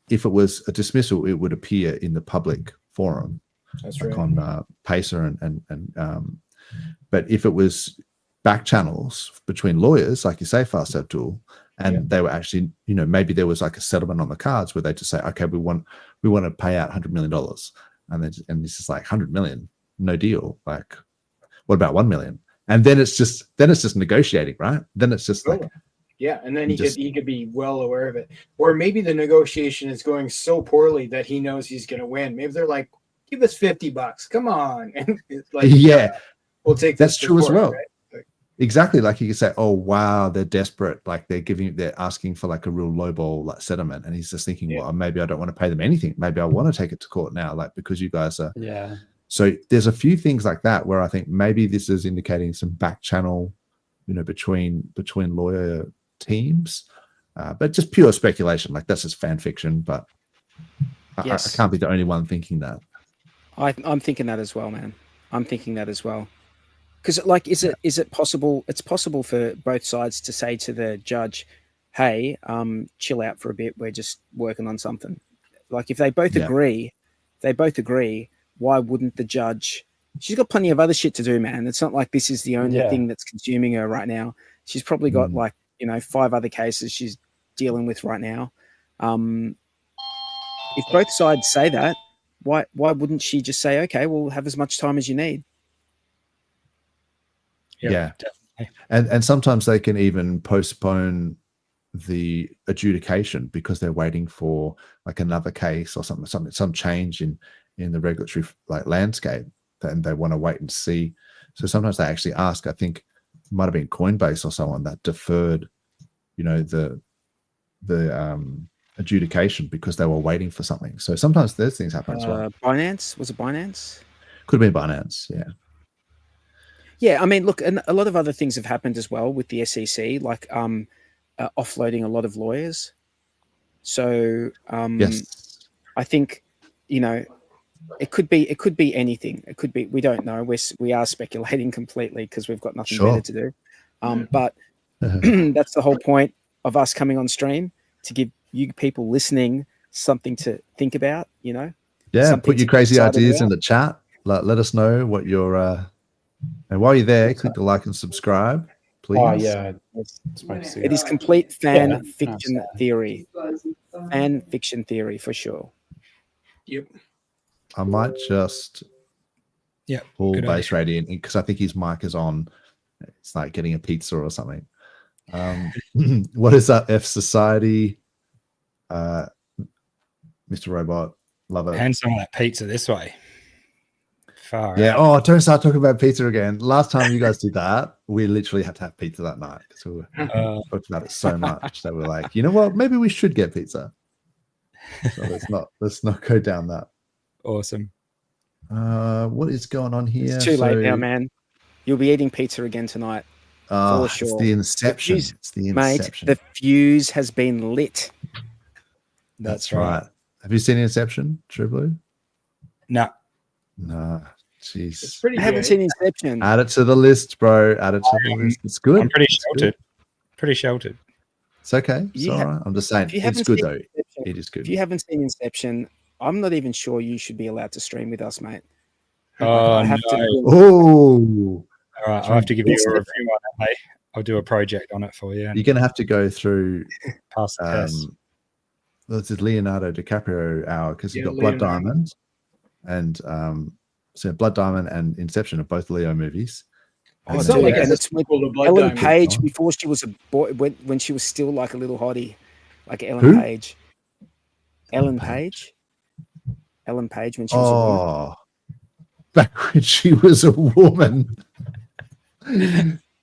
if it was a dismissal, it would appear in the public forum. That's like right. On Pacer but if it was back channels between lawyers, like you say, Fast Abdul, and they were actually, maybe there was like a settlement on the cards where they just say, okay, we want to pay out $100 million, and this is like 100 million, no deal. Like, what about 1 million? And then it's just negotiating, right? Then it's just like. Yeah, and then he could be well aware of it. Or maybe the negotiation is going so poorly that he knows he's going to win. Maybe they're like, give us $50. Come on. And it's like, we'll take that's this true as well. Right? Exactly. Like you could say, oh, wow, they're desperate. Like they're asking for like a real lowball like settlement. And he's just thinking, well, maybe I don't want to pay them anything. Maybe I want to take it to court now, like because you guys are. Yeah. So there's a few things like that where I think maybe this is indicating some back channel, between lawyer teams, but just pure speculation. Like that's just fan fiction, but I can't be the only one thinking that. I'm thinking that as well, man. I'm thinking that as well. Because, like, is it possible? It's possible for both sides to say to the judge, "Hey, chill out for a bit. We're just working on something." Like, if they both agree, why wouldn't the judge? She's got plenty of other shit to do, man. It's not like this is the only thing that's consuming her right now. She's probably got 5 other cases she's dealing with right now. If both sides say that, why wouldn't she just say, okay, well, have as much time as you need? Yeah. Definitely. And sometimes they can even postpone the adjudication because they're waiting for like another case or some change in the regulatory like landscape, and they want to wait and see. So sometimes they actually ask, I think it might have been Coinbase or someone that deferred, the adjudication because they were waiting for something. So sometimes those things happen as well. Binance, was it Binance? Could have been Binance, yeah. Yeah, I mean, look, and a lot of other things have happened as well with the SEC, like offloading a lot of lawyers. So yes, I think it could be anything. It could be, we don't know. We are speculating completely because we've got nothing better to do. But that's the whole point of us coming on stream, to give you people listening something to think about. Yeah, put your crazy ideas in the chat. Let us know what your. And while you're there, click the like and subscribe, please. Oh yeah, it is complete fan fiction theory. Fan fiction theory for sure. Yep. I might just pull Base Radiant because I think his mic is on. It's like getting a pizza or something. What is that? F Society, Mr. Robot, love it. Hand some of that pizza this way. Far yeah. out. Oh, don't start talking about pizza again. Last time you guys did that, we literally had to have pizza that night because we talked about it so much that we're like, you know what? Maybe we should get pizza. So let's not go down that. Awesome. What is going on here? It's too late now, man. You'll be eating pizza again tonight. For sure. It's the inception. It's the inception. Mate, the fuse has been lit. That's right. Have you seen Inception, True Blue? No. No. Jeez. It's pretty I haven't seen Inception. Add it to the list, bro. Add it to the list. It's good. I'm pretty sheltered. Pretty sheltered. It's okay. It's all right. I'm just saying. It's good, though. It is good. If you haven't seen Inception, I'm not even sure you should be allowed to stream with us, mate. Oh, I have Oh. All right. I'll have to give you a review on it, mate. I'll do a project on it for you. You're going to have to go through pass the test. This is Leonardo DiCaprio hour because you've got Blood Diamond and so Blood Diamond and Inception are both Leo movies. Oh, it's like Ellen Page before she was a boy, when she was still like a little hottie, like Ellen Page. Ellen Page when she was a woman. Back when she was a woman.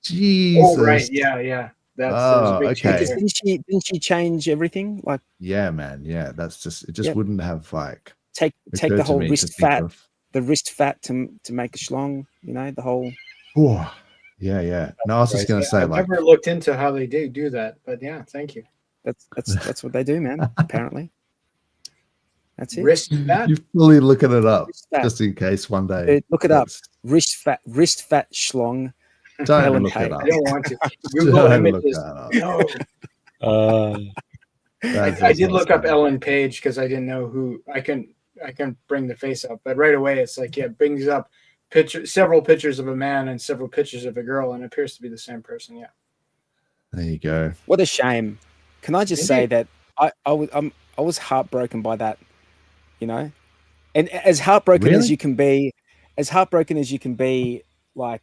Jesus. Oh, right. Yeah. That's okay. Didn't she change everything? Like, yeah, man. Yeah, that's just it. Just wouldn't have like take the whole wrist fat, the wrist fat to make a schlong. The whole. Oh, yeah. No, I was just gonna say, I've never looked into how they do that, but yeah, thank you. That's what they do, man. Apparently. That's it. Wrist fat. You're fully looking it up just in case one day. Dude, look it up. Wrist fat schlong. Don't look it up. I don't want to. Google images. No. I did look up Ellen Page because I didn't know who. I can bring the face up, but right away it's like it brings up several pictures of a man and several pictures of a girl, and it appears to be the same person. Yeah. There you go. What a shame. Can I just say that I was heartbroken by that. And as heartbroken as you can be, like,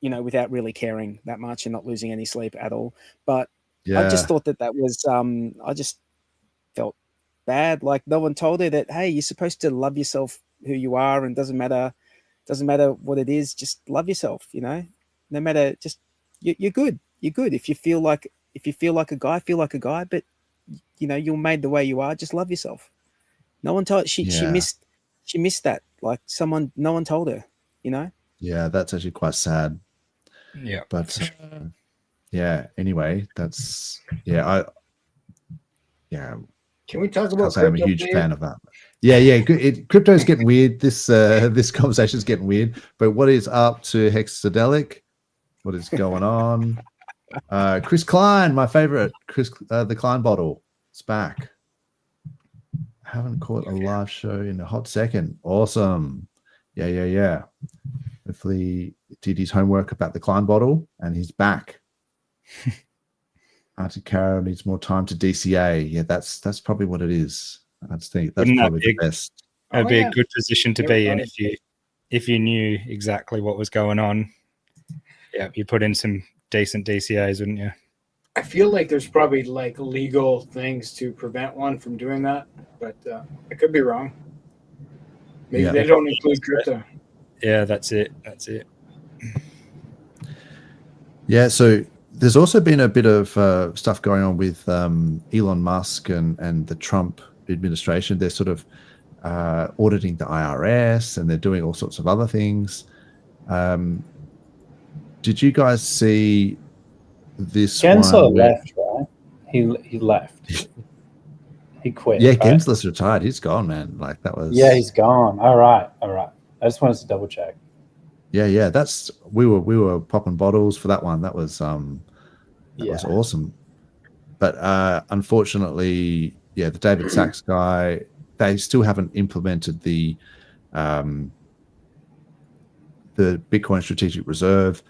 without really caring that much and not losing any sleep at all. But I just thought that was, I just felt bad. Like no one told her that, hey, you're supposed to love yourself who you are, and doesn't matter what it is, just love yourself, no matter, just you're good. You're good. If you feel like a guy, feel like a guy, but you're made the way you are, just love yourself. No one told she missed that. Like no one told her, Yeah, that's actually quite sad. Yeah. But anyway, that's yeah, Can we talk I'll about say I'm a crypto, huge Dave? fan of that. Yeah. Crypto's getting weird. This conversation is getting weird. But what is up to Hexadelic? What is going on? Chris Klein, my favorite. The Klein bottle. It's back. Haven't caught a live show in a hot second. Awesome. Yeah. Hopefully did his homework about the Klein bottle and he's back. Auntie Carol needs more time to DCA. Yeah, that's probably what it is. That's probably the best. That'd be a good position to be in if you knew exactly what was going on. Yeah, you put in some decent DCAs, wouldn't you? I feel like there's probably like legal things to prevent one from doing that, but I could be wrong. Maybe they don't include crypto. Yeah, that's it. Yeah, so there's also been a bit of stuff going on with Elon Musk and the Trump administration. They're sort of auditing the IRS and they're doing all sorts of other things. Did you guys see this Gensler one? left, right? He left. He quit. Yeah, right? Gensler's retired. He's gone, man. Like that was. Yeah, he's gone. All right. I just wanted to double check. Yeah. That's we were popping bottles for that one. That was was awesome. But unfortunately, the David Sachs guy, they still haven't implemented the Bitcoin Strategic Reserve,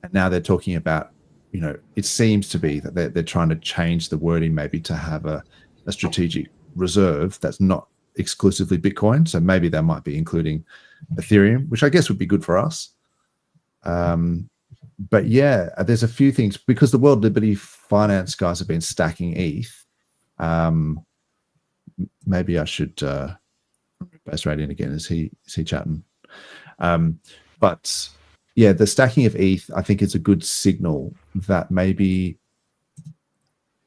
and now they're talking about, it seems to be that they're trying to change the wording maybe to have a strategic reserve that's not exclusively Bitcoin. So maybe they might be including Ethereum, which I guess would be good for us. But yeah, there's a few things because the World Liberty Finance guys have been stacking ETH. Maybe I should base rate in again. Is he chatting? But yeah, the stacking of ETH, I think, is a good signal that maybe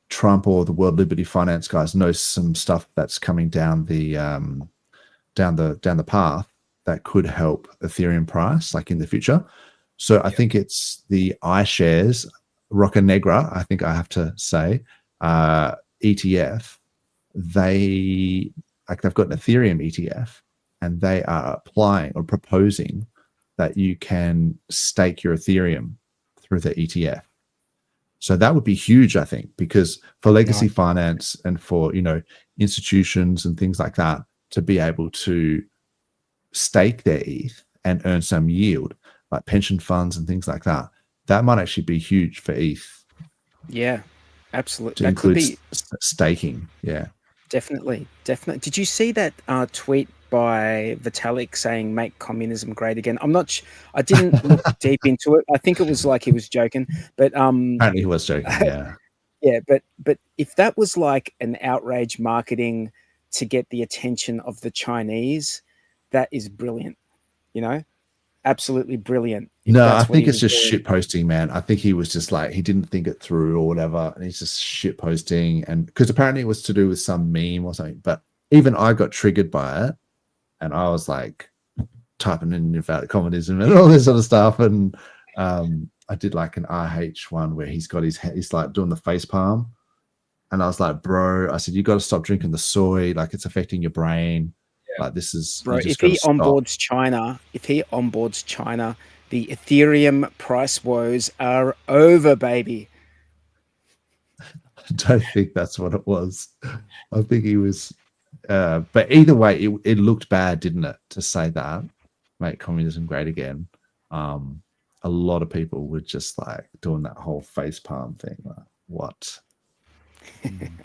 Trump or the World Liberty Finance guys know some stuff that's coming down the path that could help Ethereum price, like in the future. So I think it's the iShares Roca Negra, I think I have to say, ETF. They've got an Ethereum ETF, and they are applying or proposing that you can stake your Ethereum through the ETF. So that would be huge, I think, because for legacy finance and for, institutions and things like that to be able to stake their ETH and earn some yield, like pension funds and things like that, that might actually be huge for ETH. Yeah, absolutely. To that include could be staking. Yeah. Definitely. Did you see that tweet by Vitalik saying "Make communism great again"? I didn't look deep into it. I think it was like he was joking, but apparently he was joking. Yeah. Yeah, but if that was like an outrage marketing to get the attention of the Chinese, that is brilliant. Absolutely brilliant. No, I think it's just shit posting, man. I think he was just like, he didn't think it through or whatever, and he's just shit posting. And because apparently it was to do with some meme or something, but even I got triggered by it, and I was like typing in about communism and all this sort of stuff. And I did like an RH one where he's got he's like doing the face palm, and I was like, bro, I said, you got to stop drinking the soy, like it's affecting your brain. Like this is, bro. If he onboards China, the Ethereum price woes are over, baby. I don't think that's what it was. I think he was, but either way, it looked bad, didn't it? To say that, make communism great again. A lot of people were just like doing that whole face palm thing. Like, what?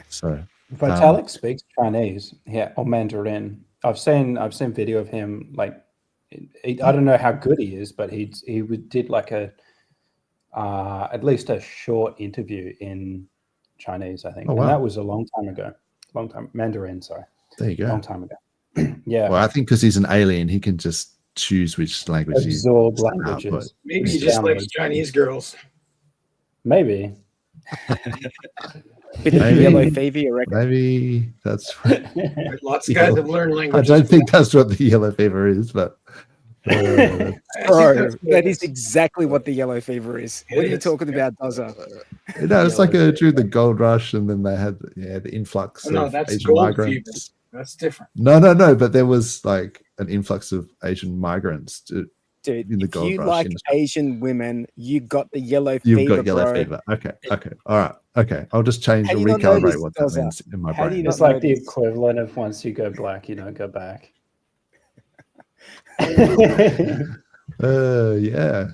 So Vitalik speaks Chinese, or Mandarin. I've seen video of him, like, I don't know how good he is, but he did like at least a short interview in Chinese, I think. Oh, wow. And that was a long time Mandarin, sorry. There you go. Long time ago. Yeah. Well, I think because he's an alien, he can just choose which language he absorb languages. Output. Maybe he just likes Chinese girls. Maybe. Bit of yellow fever, you reckon? Maybe that's right. Lots of guys have learned I languages. don't think that's what the yellow fever is, but Bro, that is exactly what the yellow fever is. What are you talking about, Dozza? No, it's like during the gold rush, and then they had the influx of that's Asian gold migrants. fever. That's different. No, but there was like an influx of Asian migrants Dude, in the if gold you rush. like Asian women, you got the yellow You've fever, got yellow bro. fever. Okay, all right, okay. I'll just change How or do you not know recalibrate this, what that Dozza? means in my How do brain. you It's not like the notice? equivalent of once you go black, you don't go back. Yeah.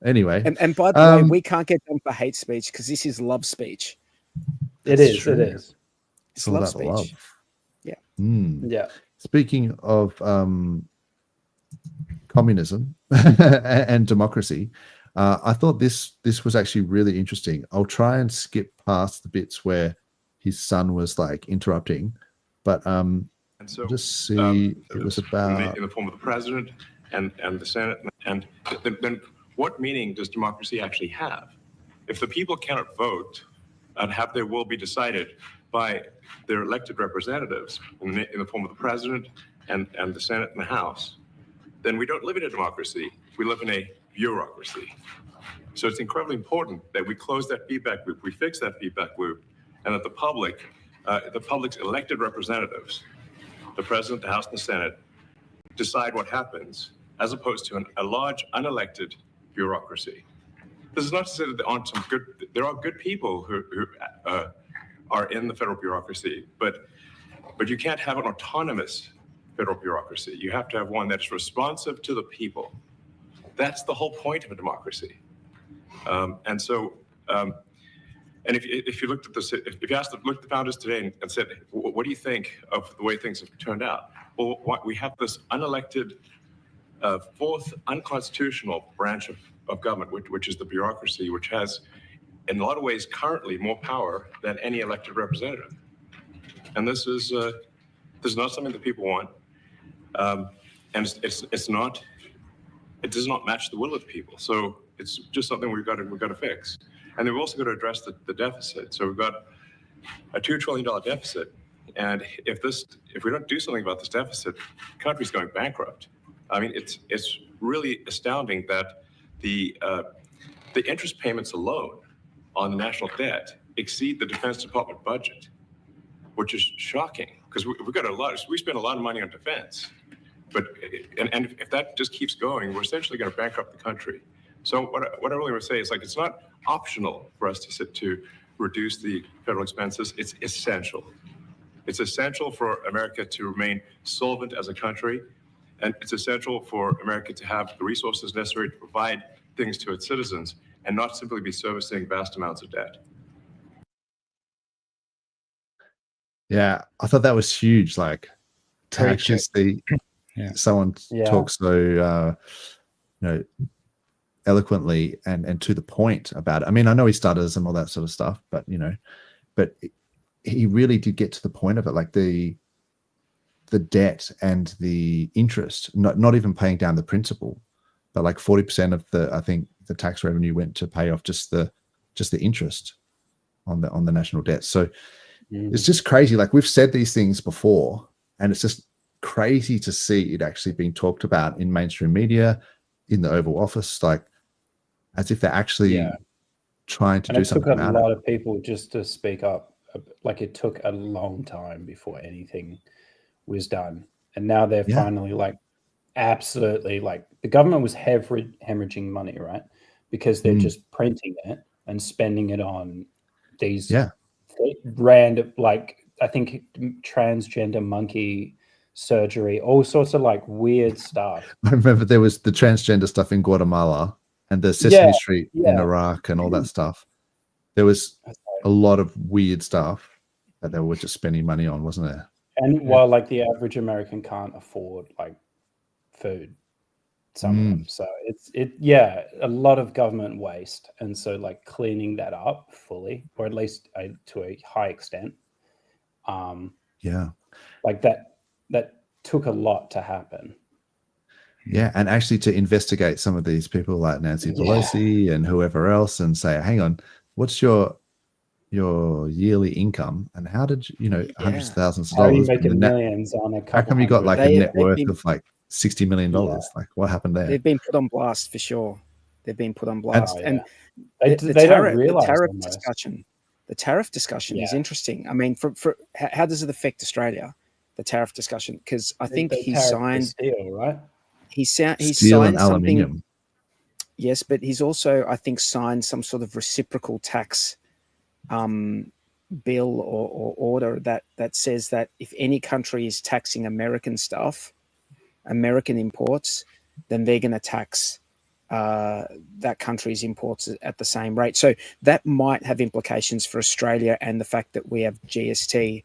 Anyway, And by the way, we can't get them for hate speech because this is love speech. It That's is. true. It is. It's all love about speech. love. Yeah. Yeah. Speaking of communism and democracy, I thought this was actually really interesting. I'll try and skip past the bits where his son was like interrupting, but and so just see it was in about the form of the president and the Senate. And then what meaning does democracy actually have? If the people cannot vote and have their will be decided by their elected representatives in the form of the president and the Senate and the House, then we don't live in a democracy. We live in a bureaucracy. So it's incredibly important that we close that feedback loop, we fix that feedback loop, and that the public's elected representatives, the president, the House, and the Senate, decide what happens, as opposed to a large unelected bureaucracy. This is not to say that there are good people who are in the federal bureaucracy, but you can't have an autonomous federal bureaucracy. You have to have one that's responsive to the people. That's the whole point of a democracy. And if you looked at this, if you looked at the founders today and said, what do you think of the way things have turned out? Well, we have this unelected, fourth unconstitutional branch of government, which is the bureaucracy, which has, in a lot of ways, currently more power than any elected representative. And this is not something that people want, and it does not match the will of people. So it's just something we've got to fix. And then we've also got to address the deficit. So we've got a $2 trillion deficit, and if we don't do something about this deficit, the country's going bankrupt. I mean, it's really astounding that the interest payments alone on the national debt exceed the Defense Department budget, which is shocking because we spend a lot of money on defense, and if that just keeps going, we're essentially going to bankrupt the country. So what I really want to say is, like, it's not optional for us to reduce the federal expenses. It's essential. It's essential for America to remain solvent as a country, and it's essential for America to have the resources necessary to provide things to its citizens and not simply be servicing vast amounts of debt. Yeah, I thought that was huge. Like, to Very actually see someone talk so eloquently and to the point about it. I mean, I know he stutters and all that sort of stuff, but he really did get to the point of it, like the debt and the interest, not even paying down the principal, but like 40% of the tax revenue went to pay off just the interest on the national debt. So it's just crazy. Like, we've said these things before, and it's just crazy to see it actually being talked about in mainstream media, in the Oval Office, like as if they're actually trying to do something about it. It took a lot of people just to speak up. Like, it took a long time before anything was done. And now they're finally, like, absolutely, like, the government was hemorrhaging money, right? Because they're just printing it and spending it on these random, like, I think transgender monkey surgery, all sorts of like weird stuff. I remember there was the transgender stuff in Guatemala and the Sesame Street in Iraq and all that stuff. There was a lot of weird stuff that they were just spending money on, wasn't there? And while, like, the average American can't afford, like, food, some of them. So it's a lot of government waste. And so, like, cleaning that up fully, or at least to a high extent, like that took a lot to happen. Yeah, and actually to investigate some of these people like Nancy Pelosi and whoever else, and say, hang on, what's your yearly income, and how did hundreds of thousands of dollars? How are you making millions on a couple? How come you got like a net worth of like $60 million. Yeah. Like, what happened there? They've been put on blast for sure. They've been put on blast, and they don't realize the tariff discussion is interesting. I mean, for how does it affect Australia? The tariff discussion, because I think he signed steel, right? He signed and something. aluminium. Yes, but he's also, I think, signed some sort of reciprocal tax bill or order that says that if any country is taxing American stuff, American imports, then they're going to tax that country's imports at the same rate. So that might have implications for Australia, and the fact that we have GST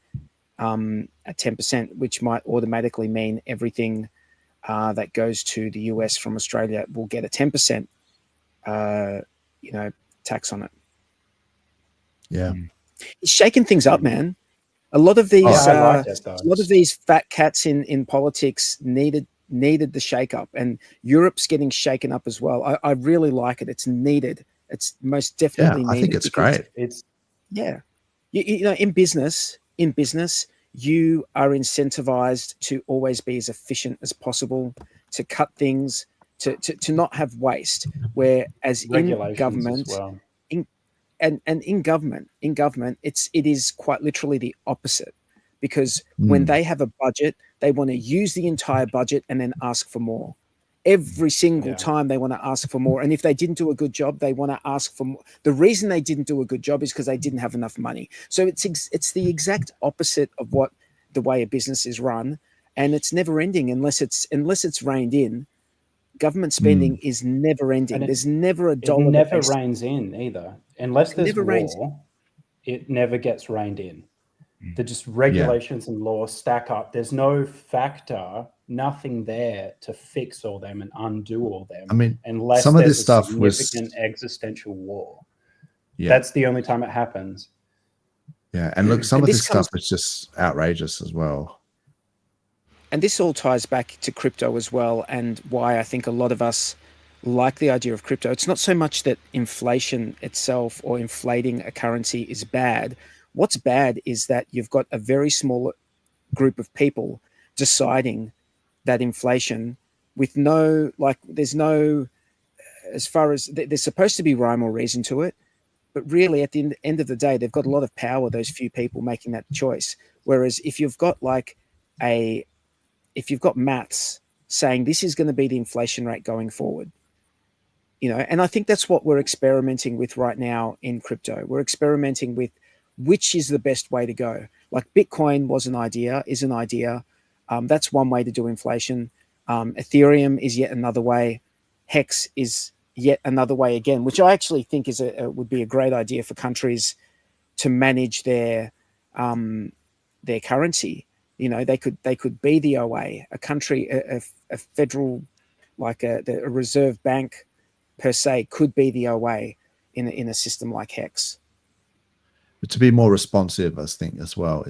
at 10%, which might automatically mean everything that goes to the US from Australia will get a 10%, tax on it. Yeah, it's shaking things up, man. A lot of these, a lot of these fat cats in politics needed the shake up, and Europe's getting shaken up as well. I really like it. It's needed. It's most definitely needed. I think it's great. It's you know, in business, you are incentivized to always be as efficient as possible, to cut things, to not have waste. Whereas in government, in government, it is quite literally the opposite, because when they have a budget, they want to use the entire budget and then ask for more. Every single time they want to ask for more. And if they didn't do a good job, they want to ask for more. The reason they didn't do a good job is because they didn't have enough money. So it's the exact opposite of what the way a business is run. And it's never ending unless it's reined in. Government spending is never ending. There's never a dollar. It never reins in either. Unless there's war, it never gets reined in. The just regulations and laws stack up. There's no factor, nothing there to fix all them and undo all them. I mean, unless some of there's this stuff significant existential war. That's the only time it happens. Yeah, and look, some of this stuff is just outrageous as well. And this all ties back to crypto as well, and why I think a lot of us like the idea of crypto. It's not so much that inflation itself or inflating a currency is bad. What's bad is that you've got a very small group of people deciding that inflation with there's no, as far as there's supposed to be rhyme or reason to it, but really at the end of the day, they've got a lot of power, those few people making that choice. Whereas if you've got maths saying this is going to be the inflation rate going forward, and I think that's what we're experimenting with right now in crypto. We're experimenting with which is the best way to go. Like Bitcoin is an idea. That's one way to do inflation. Ethereum is yet another way. Hex is yet another way again, which I actually think would be a great idea for countries to manage their currency. They could be the OA, a country, a federal, like a reserve bank per se, could be the OA in a system like Hex. But to be more responsive, I think as well.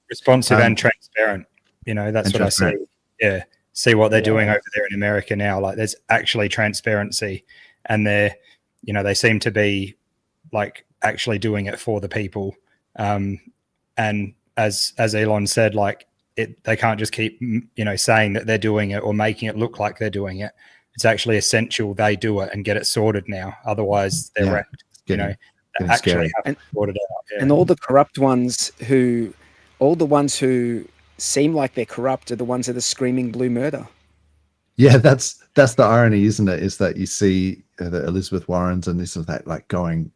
Responsive and transparent. That's what I see. Yeah, see what they're doing over there in America now. Like, there's actually transparency, and they seem to be like actually doing it for the people. And as Elon said, like they can't just keep saying that they're doing it or making it look like they're doing it. It's actually essential they do it and get it sorted now. Otherwise, they're wrecked. They actually have to sort it out. Yeah. And all the corrupt ones all the ones who seem like they're corrupt are the ones that are screaming blue murder. Yeah, that's the irony, isn't it? Is that you see the Elizabeth Warrens and this and that, like going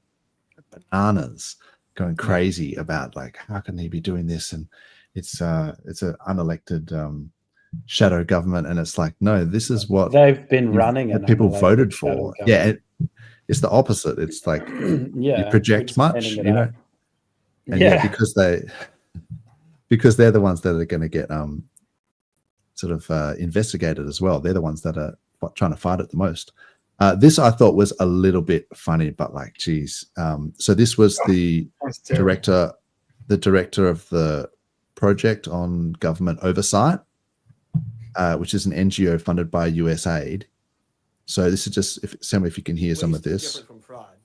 bananas, going crazy about like, how can he be doing this? And it's an unelected shadow government, and it's like, no, this is what they've been running and people voted for. It's the opposite. It's like you project much, and because they're the ones that are going to get investigated as well. They're the ones that are trying to fight it the most. This I thought was a little bit funny, but like, geez. So this was the director of the Project on Government Oversight, which is an NGO funded by USAID. So this is just, if you can hear some of this. Different from fraud.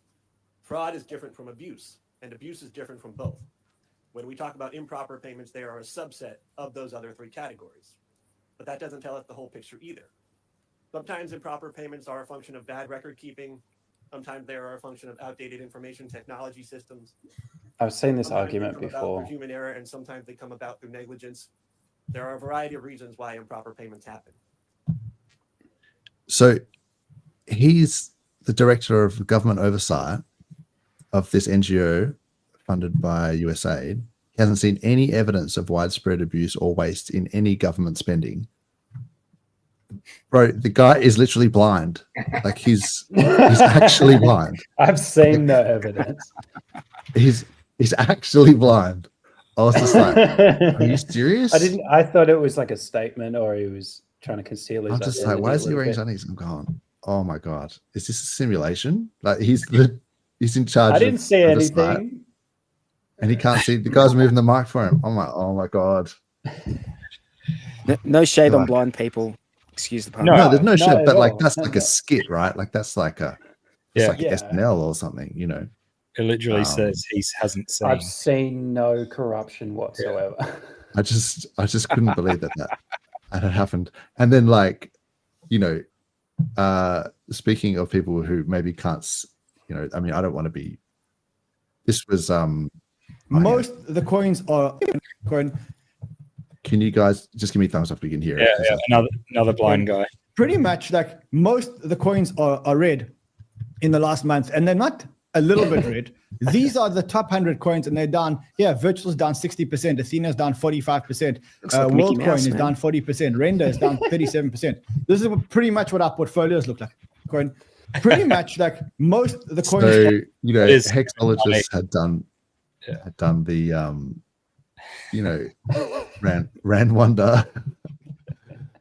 Fraud is different from abuse, and abuse is different from both. When we talk about improper payments, they are a subset of those other three categories. But that doesn't tell us the whole picture either. Sometimes improper payments are a function of bad record keeping. Sometimes they are a function of outdated information technology systems. I've seen this Sometimes argument they come about before. through human error, and sometimes they come about through negligence. There are a variety of reasons why improper payments happen. So he's the director of government oversight of this NGO funded by USAID. He hasn't seen any evidence of widespread abuse or waste in any government spending. Bro, the guy is literally blind. Like he's actually blind. I've seen no evidence. He's actually blind. I was just like, are you serious? I thought it was like a statement, or he was trying to conceal his I'm just like, why is he wearing undies? I'm going, oh my god, is this a simulation? Like he's in charge. I didn't see anything, and he can't see. The guy's moving the mic for him. I'm like, oh my god. No shade on blind people. Excuse the pun. No, there's no shit. But like all. that's like a skit, right? Like that's like a SNL or something, you know. It literally says he hasn't seen. I've seen no corruption whatsoever. I just couldn't believe that had happened. And then like, you know, speaking of people who maybe can't, you know, I mean, I don't want to be. This was most of the coins are coin. Can you guys just give me a thumbs up if you can hear it? Yeah, another blind guy. Pretty much like most of the coins are red in the last month, and they're not a little bit red. These are the top 100 coins, and they're down. Yeah, Virtual's down 60%, Athena's down 45%, like WorldCoin is down 40%, Render is down 37%. This is pretty much what our portfolios look like. Coin, pretty much like most of the coins. So you know, Hexologists had done the you know, ran wonder.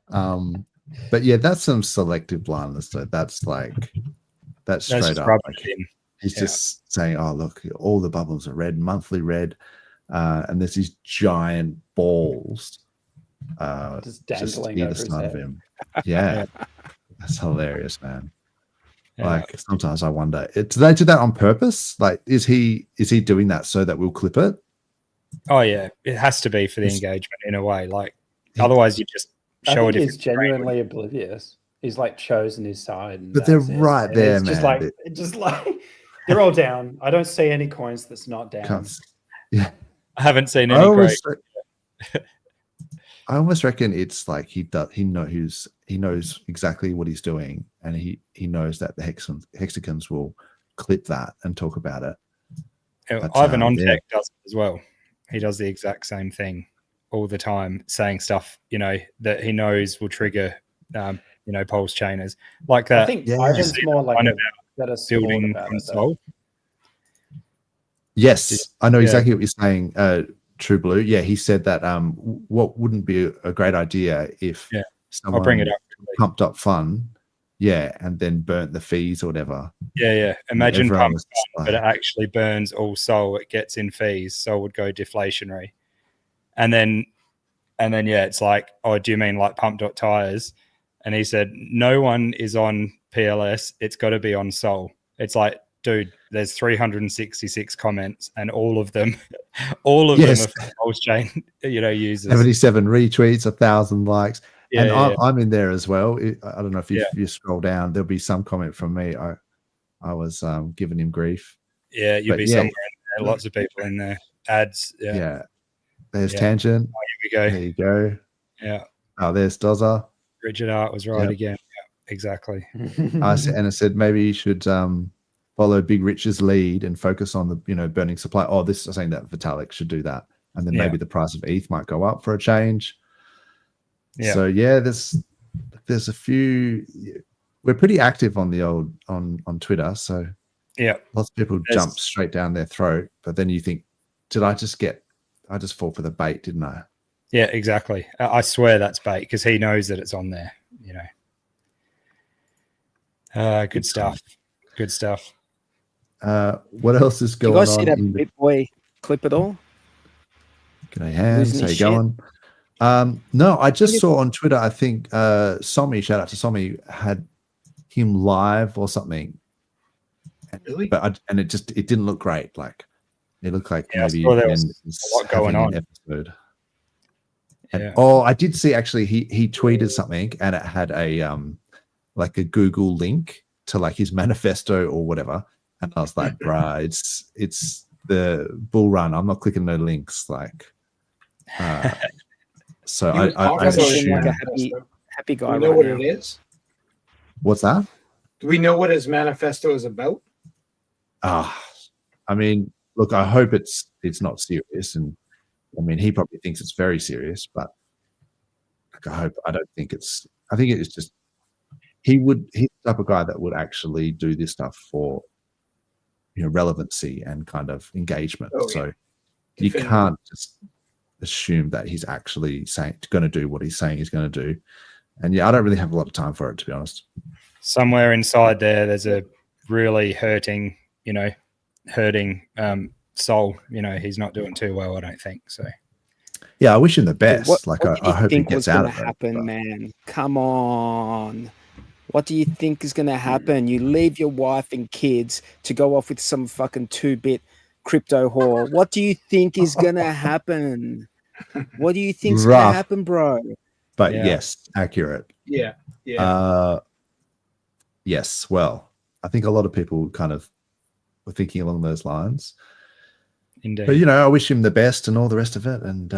But yeah, that's some selective blindness. So that's straight up. Like, he's just saying, "Oh, look, all the bubbles are red, monthly red, and there's these giant balls just dangling either side of him." Yeah, that's hilarious, man. Yeah. Like sometimes I wonder, do they do that on purpose? Like, is he doing that so that we'll clip it? Oh yeah, it has to be for the engagement in a way. Like otherwise, you just show it. He's genuinely oblivious. He's like chosen his side, but they're right there, man. Just like they're all down. I don't see any coins that's not down. Yeah, I haven't seen any. I almost reckon it's like he knows exactly what he's doing, and he knows that the HEXicans will clip that and talk about it. But, Ivan Ontek does it as well. He does the exact same thing all the time, saying stuff, you know, that he knows will trigger, you know, PulseChainers like that. I think Ivan's more like a building console. Yes, I know exactly what you're saying, True Blue. Yeah, he said that what wouldn't be a great idea if someone I'll bring it up. pumped up fun, and then burnt the fees or whatever. Yeah. Imagine pump fun, but it actually burns all Sol. It gets in fees. Sol would go deflationary. And then it's like, oh, do you mean like pump.tires? And he said, no one is on PLS. It's got to be on Sol. It's like, dude, there's 366 comments, and all of them are PulseChain, you know, users. 77 retweets, 1,000 likes. And I'm in there as well. I don't know if you scroll down, there'll be some comment from me. I was giving him grief. Yeah, you'll be somewhere in there. Lots of people in there. Ads. Yeah. There's Tangent. Oh, here we go. There you go. Yeah. Oh, there's Dozza. Richard Art was right again. Yeah, exactly. I said maybe you should follow Big Rich's lead and focus on the, you know, burning supply. Oh, this is saying that Vitalik should do that, and then maybe the price of ETH might go up for a change. Yeah. So there's a few. We're pretty active on the old on Twitter. So lots of people jump straight down their throat. But then you think, I just fall for the bait, didn't I? Yeah, exactly. I swear that's bait because he knows that it's on there. You know. Good stuff. Good stuff. What else is going on? You guys see that BitBoy clip at all? G'day, Hans. How you going? No, I just saw on Twitter, I think Somi, shout out to Somi, had him live or something. Really? But it didn't look great. Like It looked like Yeah, I maybe saw there Ben was is a lot going having an on. episode. And, Yeah. oh, I did see actually he tweeted something and it had a like a Google link to like his manifesto or whatever. And I was like, bruh, it's the bull run. I'm not clicking no links. Like so He was I talking about assume, like a manifesto. happy Do guy. we know right what now. it is? what's that? Do we know what his manifesto is about? I mean, look, I hope it's not serious, and I mean, he probably thinks it's very serious, but like, I don't think it's. I think it's just he's the type of guy that would actually do this stuff for relevancy and kind of engagement. Oh, yeah. So you Definitely. can't just assume that he's actually going to do what he's saying he's going to do. And yeah, I don't really have a lot of time for it, to be honest. Somewhere inside there's a really hurting soul. He's not doing too well, I don't think so. Yeah, I wish him the best. What I did you hope he think gets was out going of to it. happen, but- man? Come on. What do you think is going to happen? You leave your wife and kids to go off with some fucking 2-bit crypto whore. What do you think is going to happen? What do you think's going to Rough. happen, bro? But Yeah. yes, accurate. Yeah. Yeah. Yes. Well, I think a lot of people kind of were thinking along those lines. Indeed. But I wish him the best and all the rest of it. And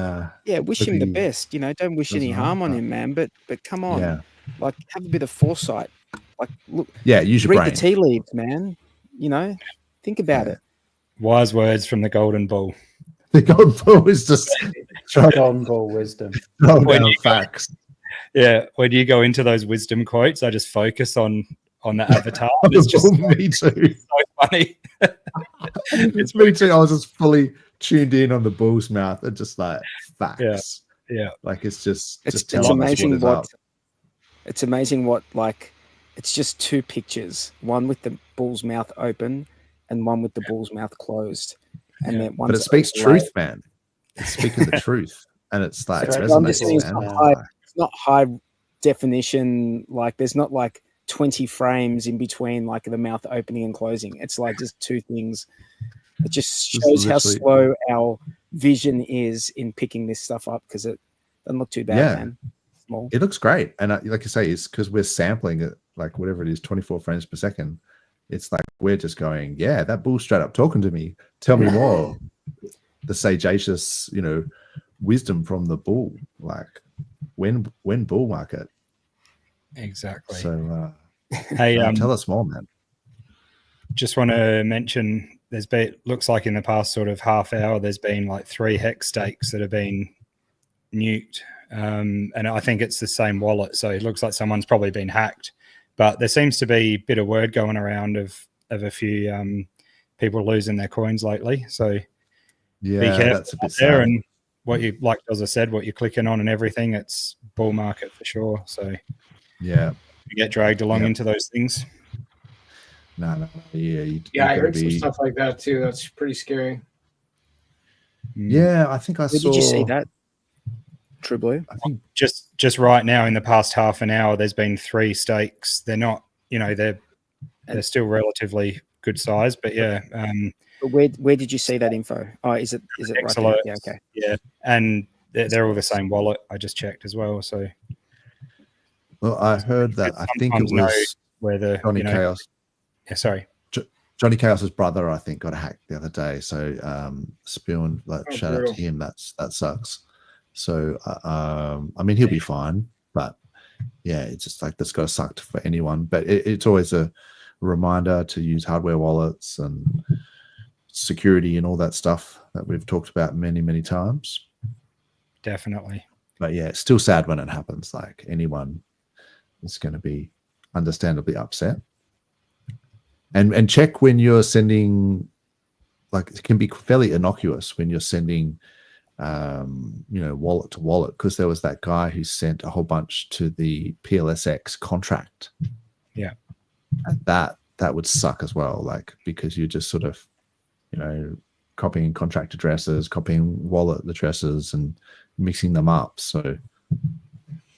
Yeah, wish hope him the he best. Don't wish does any well, harm on but- him, man. But come on, yeah, like have a bit of foresight. Like look, use your read brain. the tea leaves, man. Think about Yeah. it. Wise words from the Golden Bull. The gold bull is just throwing Golden ball wisdom. When down you- facts. Yeah, when you go into those wisdom quotes, I just focus on the avatar. And it's just me too. so funny. It's me too. I was just fully tuned in on the bull's mouth and just like facts. Yeah. Like it's just It's telling us amazing what is up. it's amazing what like it's just two pictures, one with the bull's mouth open and one with the bull's mouth closed. And then But it speaks truth, man. It's speaking the truth, and it's like it's Straight I'm just saying resonating, it's man. not high definition, like there's not like 20 frames in between like the mouth opening and closing. It's like just two things. It just Just shows how literally- slow our vision is in picking this stuff up because it doesn't look too bad, Yeah. man. Small. It looks great, and like you say, it's because we're sampling it, like whatever it is, 24 frames per second. It's like we're just going, yeah, that bull's straight up talking to me. Tell me more. The sagacious, wisdom from the bull. Like when bull market. Exactly. So Hey, tell us more, man. just want to mention looks like in the past sort of half hour there's been like 3 hex stakes that have been nuked, and I think it's the same wallet, so it looks like someone's probably been hacked. But there seems to be a bit of word going around of a few people losing their coins lately, so be Yeah, careful that's a bit out there. sad. And what you, like Dozza said, what you're clicking on and everything, it's bull market for sure, so Yeah. you get dragged along Yep. into those things. No. Yeah. Yeah, I gotta heard some stuff like that too. That's pretty scary. Yeah, I think I Where saw. did you see that? True Blue. I think Just right now in the past half an hour there's been 3 stakes. They're not, they're still relatively good size, but yeah, But where did you see that info? Oh, is it right there? Excellent. Yeah, okay. yeah, and they're all the same wallet. I just checked as well, so Well, I heard that. I think it sometimes know was where the Johnny Chaos. Yeah, sorry. Johnny Chaos's brother, I think, got hacked the other day. So Spoon, shout out brutal. to him. That sucks. So I mean, he'll be fine, but yeah, it's just like that's got to suck for anyone. But it's always a reminder to use hardware wallets and security and all that stuff that we've talked about many, many times. Definitely. But yeah, it's still sad when it happens. Like anyone is going to be understandably upset. And check when you're sending, like it can be fairly innocuous when you're sending, wallet to wallet, because there was that guy who sent a whole bunch to the PLSX contract. Yeah. And that would suck as well, like because you're just sort of, copying contract addresses, copying wallet addresses and mixing them up. So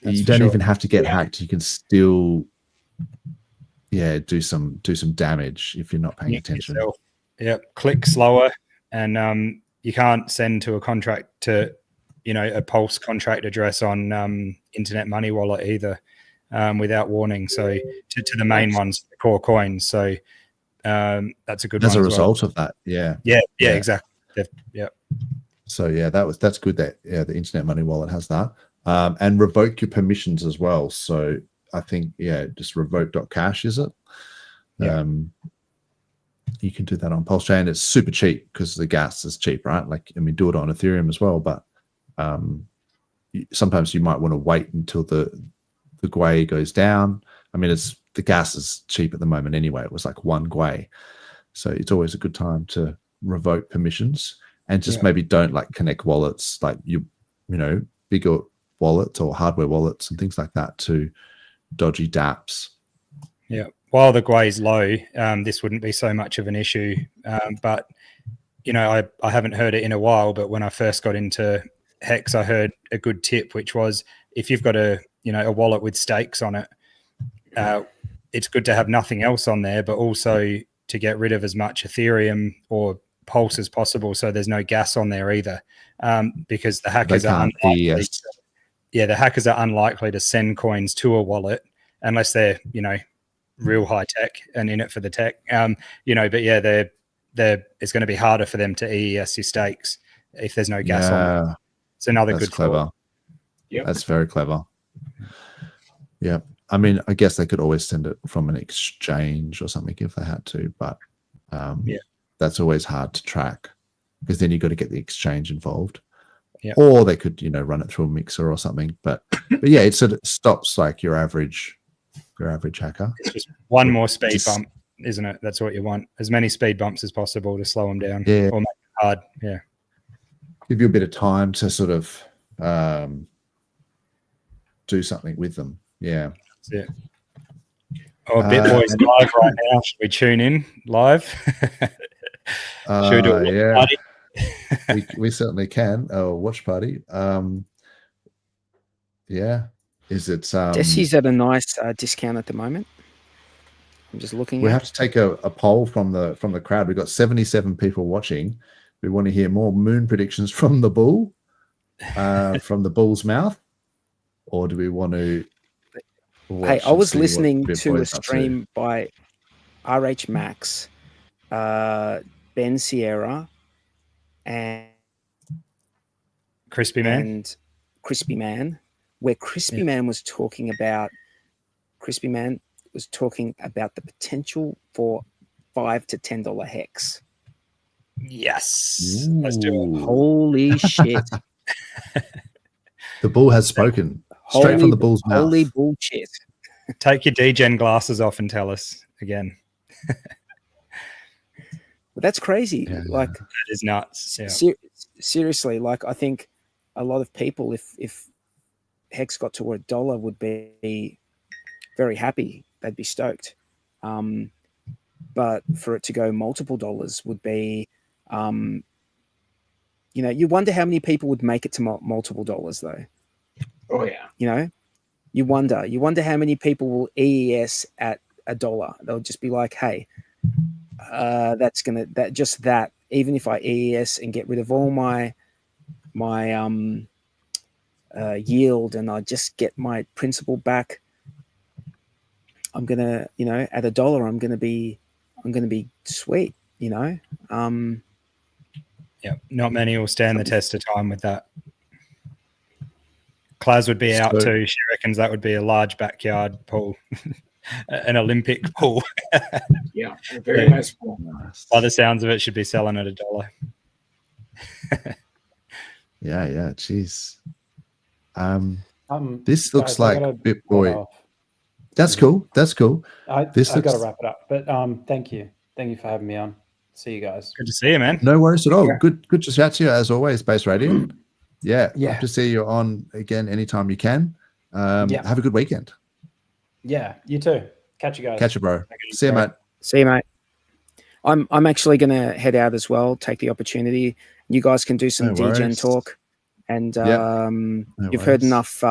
That's you for don't sure. even have to get hacked. You can still do some damage if you're not paying Nuke attention. yourself. Yep. Click slower and you can't send to a contract to, a Pulse contract address on Internet Money Wallet either, without warning. So to the main ones, the core coins. So that's a good one. As a result of that, yeah, exactly. Yeah. So yeah, that's good that the Internet Money Wallet has that, and revoke your permissions as well. So I think just revoke.cash, is it? Yeah. You can do that on PulseChain. It's super cheap because the gas is cheap, right? Like, I mean, do it on Ethereum as well, but sometimes you might want to wait until the gwei goes down. I mean, the gas is cheap at the moment anyway. It was like 1 gwei, so it's always a good time to revoke permissions and just maybe don't like connect wallets, like bigger wallets or hardware wallets and things like that to dodgy dApps. Yeah. While the gwei is low, this wouldn't be so much of an issue. But I haven't heard it in a while. But when I first got into Hex, I heard a good tip, which was if you've got a wallet with stakes on it, it's good to have nothing else on there, but also to get rid of as much Ethereum or Pulse as possible, so there's no gas on there either, because the hackers are unlikely. The hackers are unlikely to send coins to a wallet unless they're real high tech and in it for the tech. But it's going to be harder for them to AEST your stakes if there's no gas on it. It's another good clever. Yeah, that's very clever. Yeah. I mean, I guess they could always send it from an exchange or something if they had to, but that's always hard to track because then you've got to get the exchange involved. Yeah. Or they could, run it through a mixer or something. But yeah, it sort of stops like your average hacker. It's just one more speed bump, isn't it? That's what you want. As many speed bumps as possible to slow them down. Yeah. Or make it hard. Yeah. Give you a bit of time to sort of do something with them. Yeah. That's it. Oh, BitBoy's live right now. Should we tune in live? Should we do a party? we certainly can. Oh, watch party. Is it Desi's at a nice discount at the moment? I'm just looking. We have to take a poll from the crowd. We've got 77 people watching. We want to hear more moon predictions from the bull, from the bull's mouth, or do we want to Hey, I was listening to a stream by RH Max, Ben Sierra, and Crispy Man, where Crispy Man was talking about the potential for $5 to $10 hex. Yes. Let's do it. Holy shit. The bull has spoken. Straight from the bull's mouth. Holy bullshit. Take your DGen glasses off and tell us again. But that's crazy. Yeah, like that is nuts. Yeah. Seriously, like I think a lot of people, if Hex got to $1, would be very happy. They'd be stoked. But for it to go multiple dollars would be, you wonder how many people would make it to multiple dollars though. Oh yeah. You wonder how many people will EES at $1. They'll just be like, hey, even if I EES and get rid of all my yield and I just get my principal back, I'm gonna, at $1, I'm gonna be sweet, Yeah, not many will stand the test of time with that. Klaz would be out too. She reckons that would be a large backyard pool, an Olympic pool. Yeah, a very nice pool. By the sounds of it, should be selling at $1. Yeah. Jeez. This looks like BitBoy. That's cool. I got to wrap it up, but thank you for having me on. See you guys. Good to see you, man. No worries at all. Yeah. Good to chat to you as always, Base Radio. Yeah. Hope to see you on again anytime you can. Have a good weekend. Yeah, you too. Catch you guys. Catch you, bro. See you, mate. See you, mate. I'm actually going to head out as well. Take the opportunity. You guys can do some DGen talk, and you've heard enough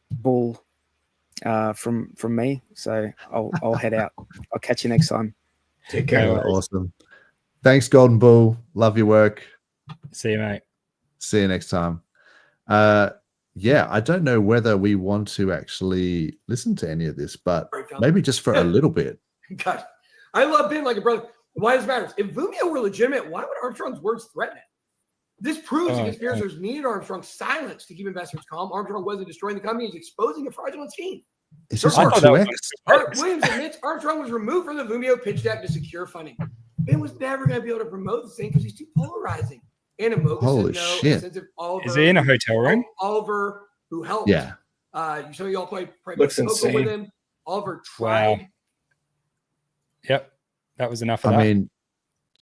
bull from me, so I'll head out. I'll catch you next time. Take care. Awesome. Thanks, Golden Bull. Love your work. See you, mate. See you next time. Yeah, I don't know whether we want to actually listen to any of this, but maybe just for a little bit. God, I love being like a brother. Why does it matter? If Vumio were legitimate, why would Armstrong's words threaten it? This proves the conspirators needed Armstrong's silence to keep investors calm. Armstrong wasn't destroying the company; he's exposing a fraudulent scheme. It's just 2x. Williams admits Armstrong was removed from the Vumio pitch deck to secure funding. Ben was never going to be able to promote the thing because he's too polarizing. And Holy shit! Oliver, is he in a hotel room? Oliver, who helped. Yeah. So you all play Looks poker insane. with him. Oliver tried. Wow. Yep, that was enough. Of I mean,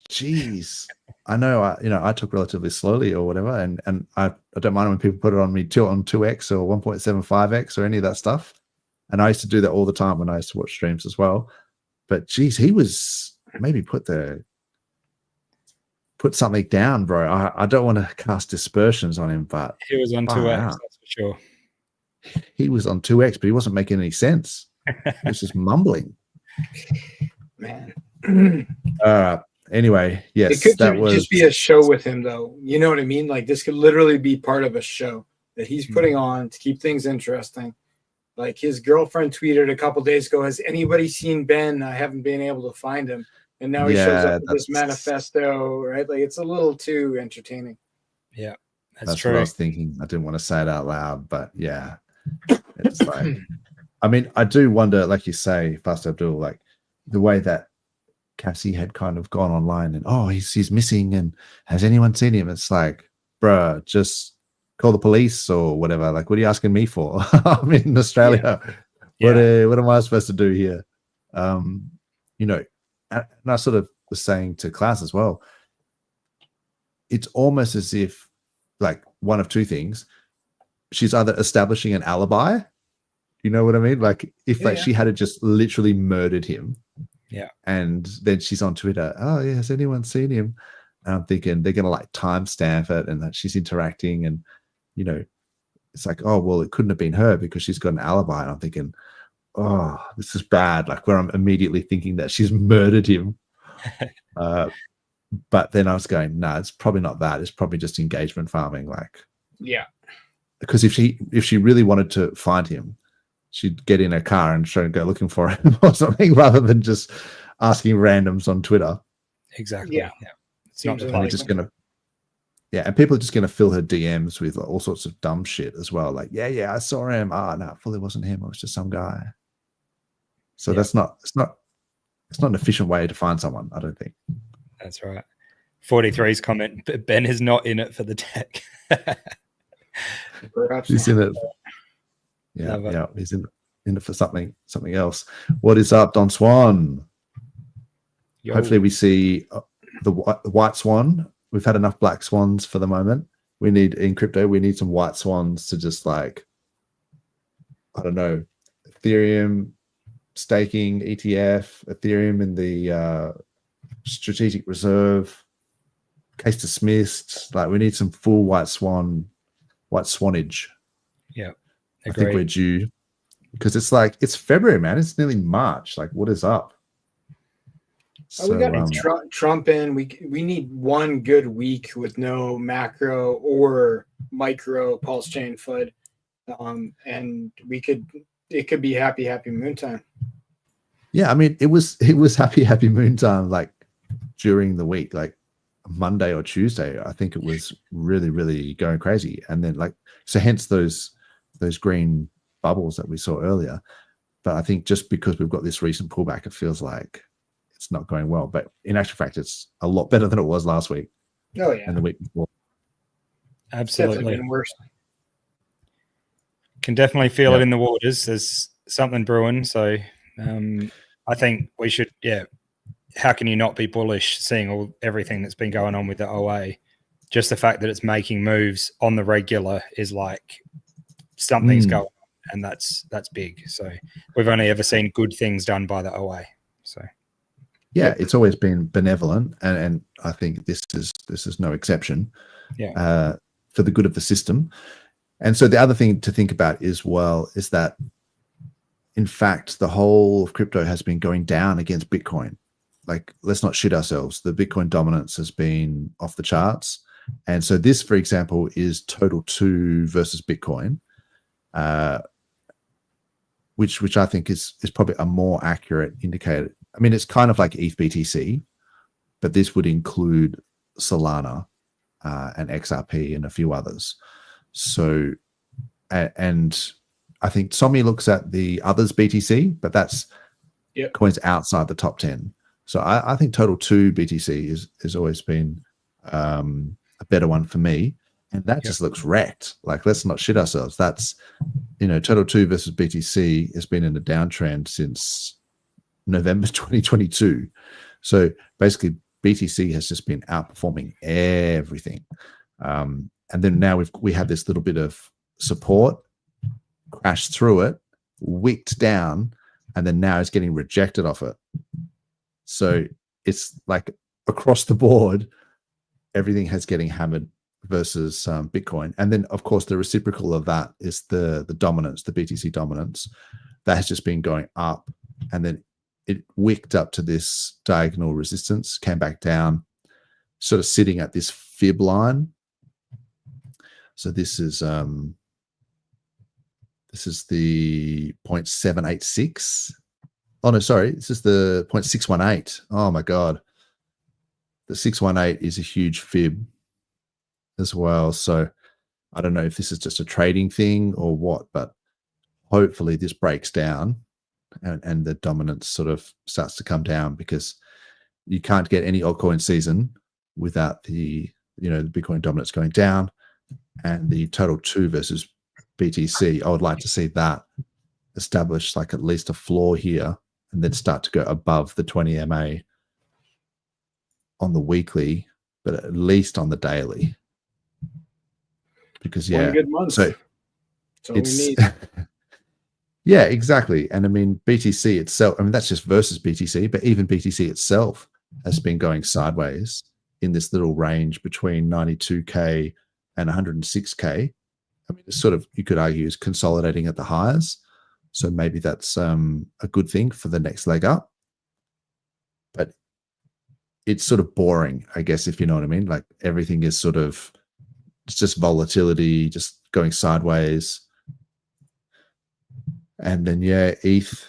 geez, I know. I took relatively slowly or whatever, and I don't mind when people put it on me on 2x or 1.75x or any of that stuff. And I used to do that all the time when I used to watch streams as well. But geez, he was maybe put something down, bro. I don't want to cast dispersions on him, but he was on 2x, that's for sure. He was on 2x, but he wasn't making any sense. He was just mumbling. Man. Anyway, yes, it could just be a show with him, though. You know what I mean? Like, this could literally be part of a show that he's putting on to keep things interesting. Like, his girlfriend tweeted a couple days ago, "Has anybody seen Ben? I haven't been able to find him." And now he shows up with this manifesto, right? Like, it's a little too entertaining. Yeah, that's true. What I was thinking. I didn't want to say it out loud, but yeah, it's like, I mean, I do wonder, like you say, Pastor Abdul, like the way that Cassie had kind of gone online and he's missing, and has anyone seen him? It's like, bruh, just call the police or whatever. Like, what are you asking me for? I'm in Australia. Yeah. What am I supposed to do here? And I sort of was saying to class as well, it's almost as if, like, one of two things. She's either establishing an alibi, you know what I mean? Like, if she had just literally murdered him, and then she's on Twitter, has anyone seen him? And I'm thinking they're going to like timestamp it and that she's interacting, and, it's like, well, it couldn't have been her because she's got an alibi. And I'm thinking, this is bad. Like, where I'm immediately thinking that she's murdered him. But then I was going, no, it's probably not that. It's probably just engagement farming. Like, yeah, because if she really wanted to find him, she'd get in a car and try and go looking for him or something, rather than just asking randoms on Twitter. Exactly. Yeah. It's not and people are just gonna fill her DMs with all sorts of dumb shit as well. Like, I saw him. No, it fully wasn't him. It was just some guy. So it's not an efficient way to find someone, I don't think. That's right. 43's comment, but Ben is not in it for the tech. Perhaps he's in it. Yeah, he's in it for something else. What is up, Don Swan? Yo. Hopefully we see the white swan. We've had enough black swans for the moment. We need, in crypto, we need some white swans to just, like, I don't know, Ethereum staking ETF, Ethereum in the strategic reserve, case dismissed. Like, we need some full white swanage. Yeah, I think we're due, because it's like, it's February, man. It's nearly March. Like, what is up? We got Trump in. We need one good week with no macro or micro PulseChain FUD, and it could be happy moon time. Yeah, I mean, it was happy moon time, like, during the week, like Monday or Tuesday. I think it was really, really going crazy, and then, like, so hence those green bubbles that we saw earlier. But I think just because we've got this recent pullback, it feels like it's not going well. But in actual fact, it's a lot better than it was last week. Oh yeah, and the week before. Absolutely, worse. Can definitely feel it in the waters. There's something brewing. So I think we should. Yeah, how can you not be bullish seeing everything that's been going on with the OA? Just the fact that it's making moves on the regular is like something's going on, and that's big. So we've only ever seen good things done by the OA. So. Yeah, it's always been benevolent, and I think this is no exception. Yeah, for the good of the system. And so the other thing to think about is that, in fact, the whole of crypto has been going down against Bitcoin. like, let's not shit ourselves. The Bitcoin dominance has been off the charts. And so this, for example, is total 2 versus Bitcoin, which I think is probably a more accurate indicator. I mean, it's kind of like ETH BTC, but this would include Solana and XRP and a few others. So, and I think Tommy looks at the others BTC, but that's coins outside the top 10. So I think total 2 BTC has always been a better one for me. And that just looks wrecked. Like, let's not shit ourselves. That's, total 2 versus BTC has been in a downtrend since November 2022. So basically BTC has just been outperforming everything. And then now we had this little bit of support, crashed through it, wicked down, and then now it's getting rejected off it. So it's like across the board, everything has getting hammered versus Bitcoin. And then, of course, the reciprocal of that is the dominance, the BTC dominance. That has just been going up, and then it wicked up to this diagonal resistance, came back down, sort of sitting at this fib line. So this is the 0.786. Oh no, sorry, this is the 0.618. Oh my god, the 618 is a huge fib as well. So I don't know if this is just a trading thing or what, but hopefully this breaks down and the dominance sort of starts to come down, because you can't get any altcoin season without the the Bitcoin dominance going down. And the total 2 versus BTC, I would like to see that establish like at least a floor here, and then start to go above the 20 MA on the weekly, but at least on the daily. Because One good month. So that's all we need. Yeah, exactly. And I mean, BTC itself, I mean, that's just versus BTC, but even BTC itself has been going sideways in this little range between 92K and 106K. I mean, it's sort of, you could argue, is consolidating at the highs. So maybe that's a good thing for the next leg up. But it's sort of boring, I guess, if you know what I mean. Like, everything is sort of, it's just volatility, just going sideways. And then, ETH.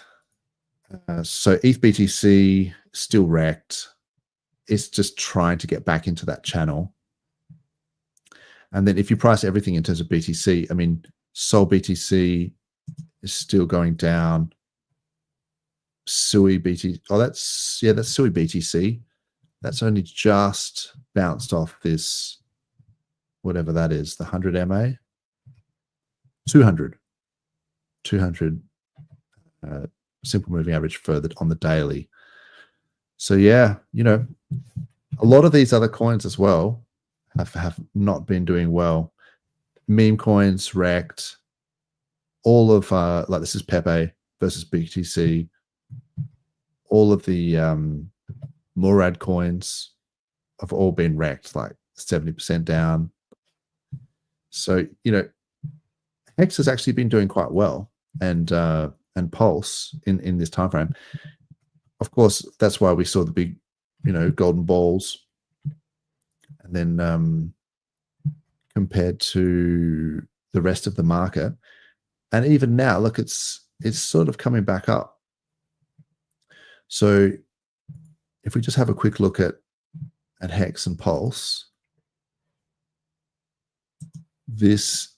So ETH BTC still wrecked. It's just trying to get back into that channel. And then if you price everything in terms of BTC, I mean, Sol BTC is still going down. Sui BTC, that's Sui BTC. That's only just bounced off this, whatever that is, the 100 MA, 200 simple moving average further on the daily. So a lot of these other coins as well have not been doing well. Meme coins wrecked. All of like, this is Pepe versus BTC. All of the Murad coins have all been wrecked, like 70% down. So Hex has actually been doing quite well, and Pulse in this time frame. Of course, that's why we saw the big, golden balls. And then compared to the rest of the market, and even now, look, it's sort of coming back up. So if we just have a quick look at Hex and Pulse, this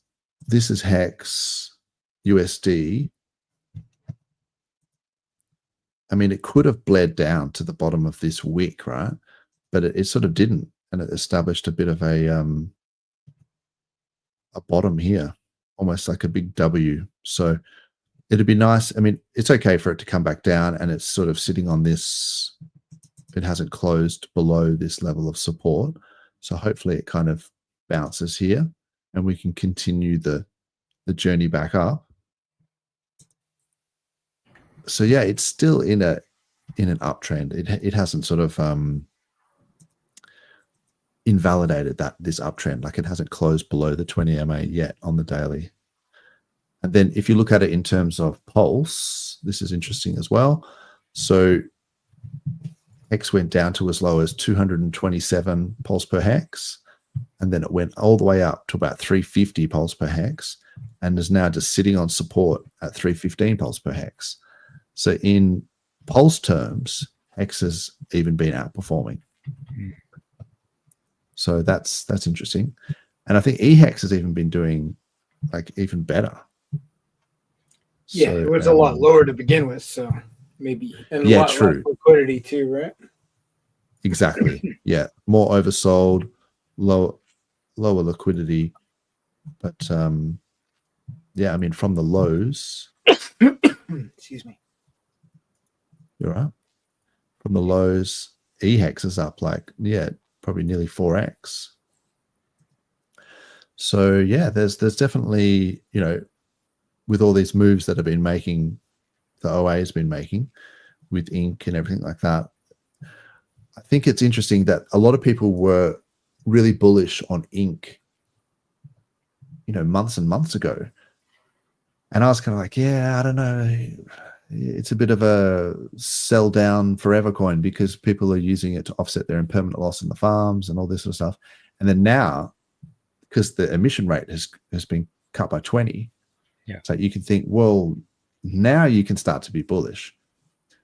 is Hex USD. I mean, it could have bled down to the bottom of this wick, right? But it sort of didn't, and it established a bit of a bottom here, almost like a big W. So it'd be nice. I mean, it's okay for it to come back down, and it's sort of sitting on this. It hasn't closed below this level of support. So hopefully it kind of bounces here, and we can continue the journey back up. So it's still in an uptrend. It hasn't sort of invalidated this uptrend. Like, it hasn't closed below the 20 MA yet on the daily. And then if you look at it in terms of Pulse, this is interesting as well. So Hex went down to as low as 227 pulse per hex, and then it went all the way up to about 350 pulse per hex, and is now just sitting on support at 315 pulse per hex. So in pulse terms, Hex has even been outperforming. So that's interesting. And I think EHEX has even been doing like even better. Yeah, So, it was a lot lower to begin with, so maybe and a lot true. less liquidity too, right? Exactly. Yeah, more oversold, lower liquidity, but yeah, I mean from the lows. Excuse me. You're right. From the lows, EHEX is up like probably nearly 4x. So yeah, there's definitely, you know, with all these moves that have been making, the OA has been making with ink and everything like that. I think it's interesting that a lot of people were really bullish on ink, you know, months and months ago. And I was kind of like, yeah, I don't know. It's a bit of a sell down forever coin because people are using it to offset their impermanent loss in the farms and all this sort of stuff. And then now, because the emission rate has been cut by 20, so you can think, well, now you can start to be bullish.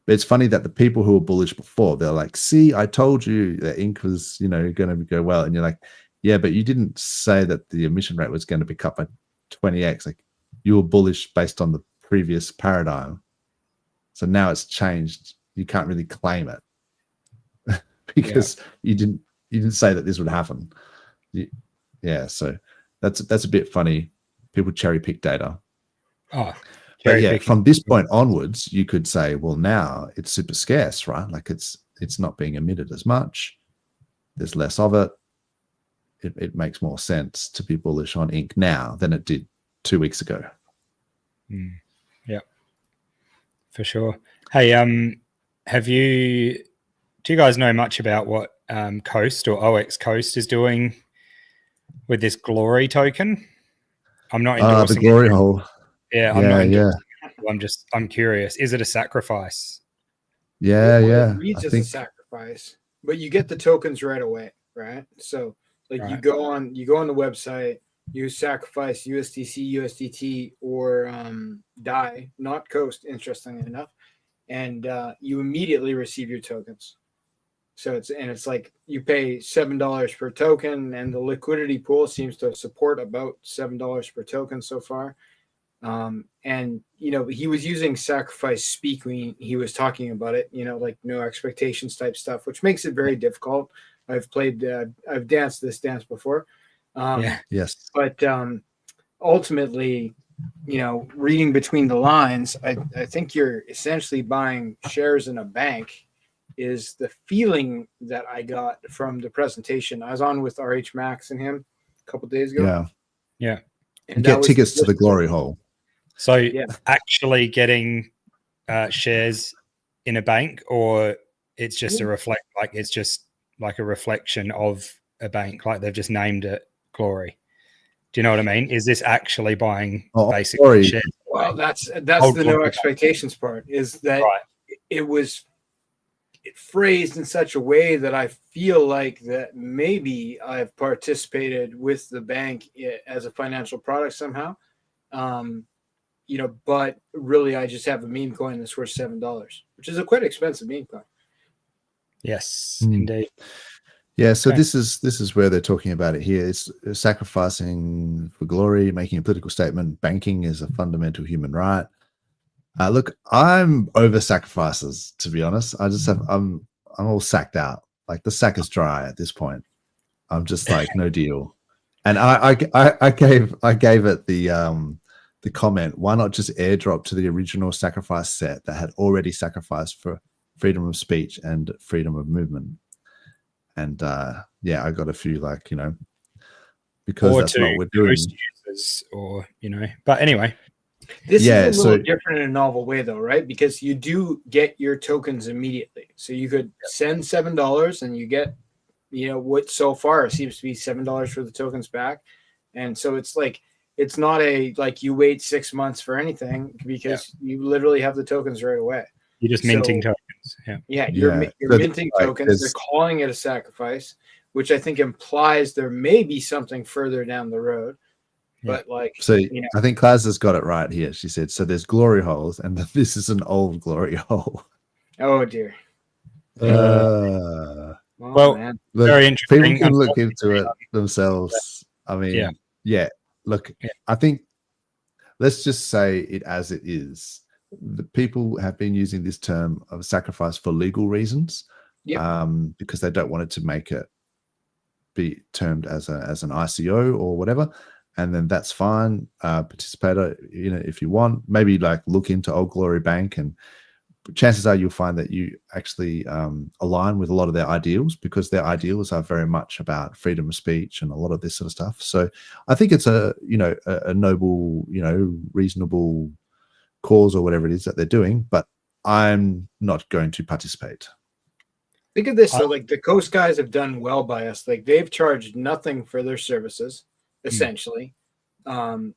But it's funny that the people who were bullish before, they're like, see, I told you that ink was, you know, going to go well. And you're like, yeah, but you didn't say that the emission rate was going to be cut by 20x. Like you were bullish based on the previous paradigm. So now it's changed. You can't really claim it because you didn't say that this would happen. Yeah, so that's a bit funny. People cherry pick data. Oh, but yeah, from this point onwards, you could say, well, now it's super scarce, right? Like it's not being emitted as much. There's less of it. It makes more sense to be bullish on ink now than it did 2 weeks ago. Yeah, for sure. Hey, do you guys know much about what Coast or OX Coast is doing with this glory token? I'm not endorsing the glory hole. Yeah, I'm not endorsing it. I'm curious. Is it a sacrifice? Yeah. It reads as a sacrifice, but you get the tokens right away, right? So like you go on the website, you sacrifice USDC, USDT, or DAI, not Coast, interestingly enough, and you immediately receive your tokens. So it's like you pay $7 per token, and the liquidity pool seems to support about $7 per token so far. And you know, he was using sacrifice speak when he was talking about it, you know, like no expectations type stuff, which makes it very difficult. I've danced this dance before. Yes. But ultimately, you know, reading between the lines, I think you're essentially buying shares in a bank is the feeling that I got from the presentation. I was on with RH Max and him a couple of days ago. Yeah. And get tickets to the glory hole. So actually getting shares in a bank, or it's just it's just like a reflection of a bank, like they've just named it glory. Do you know what I mean? Is this actually buying basically shares? Well, that's the no expectations part, is that it phrased in such a way that I feel like that maybe I've participated with the bank as a financial product somehow. You know, but really I just have a meme coin that's worth $7, which is a quite expensive meme coin. Yes, indeed. Yeah, so this is where they're talking about it here. It's sacrificing for glory, making a political statement. Banking is a fundamental human right. Look, I'm over sacrifices, to be honest. I'm all sacked out. Like the sack is dry at this point. I'm just like no deal. And I gave it the comment, why not just airdrop to the original sacrifice set that had already sacrificed for freedom of speech and freedom of movement. And yeah, I got a few like, you know, because that's what we're doing. Users or, you know, but anyway. This is a little different in a novel way though, right? Because you do get your tokens immediately. So you could send $7 and you get, you know, what so far seems to be $7 for the tokens back. And so it's like, it's not like you wait 6 months for anything because you literally have the tokens right away. You're just minting tokens. You're So minting like, tokens. They're calling it a sacrifice, which I think implies there may be something further down the road. But like, so I think Claz has got it right here. She said, so there's glory holes, and this is an old glory hole. Oh dear. Well, man. Look, very interesting. people can look into it themselves. I mean, look, I think let's just say it as it is. The people have been using this term of sacrifice for legal reasons, because they don't want it to make it be termed as an ICO or whatever. And then that's fine. Participator, if you want, maybe like look into Old Glory Bank, and chances are you'll find that you actually align with a lot of their ideals, because their ideals are very much about freedom of speech and a lot of this sort of stuff. So I think it's a noble, reasonable cause or whatever it is that they're doing, but I'm not going to participate. Think of this, though, like the Coast guys have done well by us. Like they've charged nothing for their services, essentially. There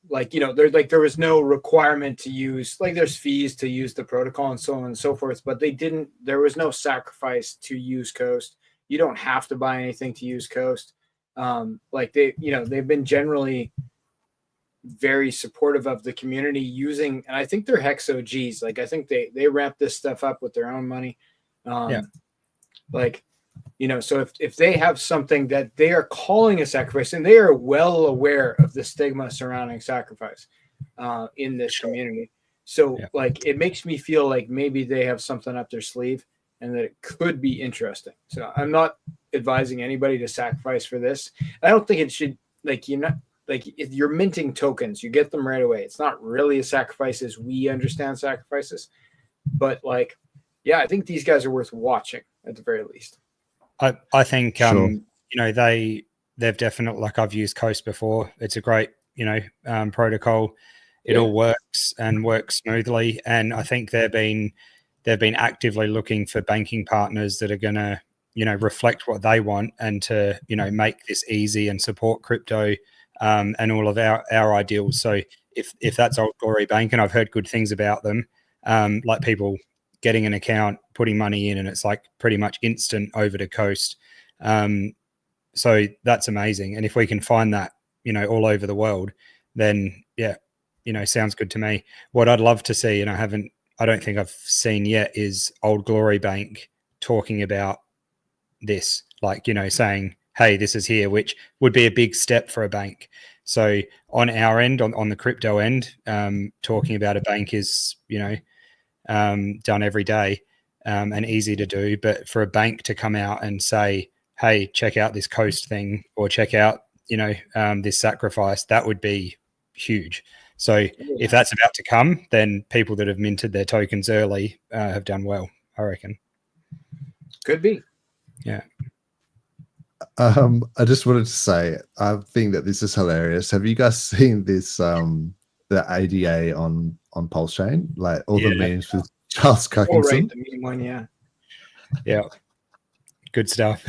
was no requirement to use, like there's fees to use the protocol and so on and so forth, but there was no sacrifice to use Coast. You don't have to buy anything to use Coast. They've been generally very supportive of the community using, and I think they're Hex OGs. Like I think they ramp this stuff up with their own money. So if they have something that they are calling a sacrifice, and they are well aware of the stigma surrounding sacrifice in this community. So it makes me feel like maybe they have something up their sleeve and that it could be interesting. So I'm not advising anybody to sacrifice for this. I don't think it should, if you're minting tokens, you get them right away. It's not really a sacrifice as we understand sacrifices, but I think these guys are worth watching at the very least. I think they've definitely, I've used Coast before. It's a great protocol. It all works and works smoothly, and I think they've been actively looking for banking partners that are going to reflect what they want, and to make this easy and support crypto and all of our ideals. So if that's Old Glory Bank, and I've heard good things about them, like people getting an account, putting money in, and it's like pretty much instant over to Coast. So that's amazing. And if we can find that, all over the world, then sounds good to me. What I'd love to see, and I don't think I've seen yet, is Old Glory Bank talking about this, saying, hey, this is here, which would be a big step for a bank. So on our end, on the crypto end, talking about a bank is, done every day and easy to do. But for a bank to come out and say, hey, check out this Coast thing, or check out, this sacrifice, that would be huge. So if that's about to come, then people that have minted their tokens early have done well, I reckon. Could be. Yeah. I just wanted to say, I think that this is hilarious. Have you guys seen this, the ADA on PulseChain, like all the memes with Charles Cuckinson? The meme one, yeah, good stuff.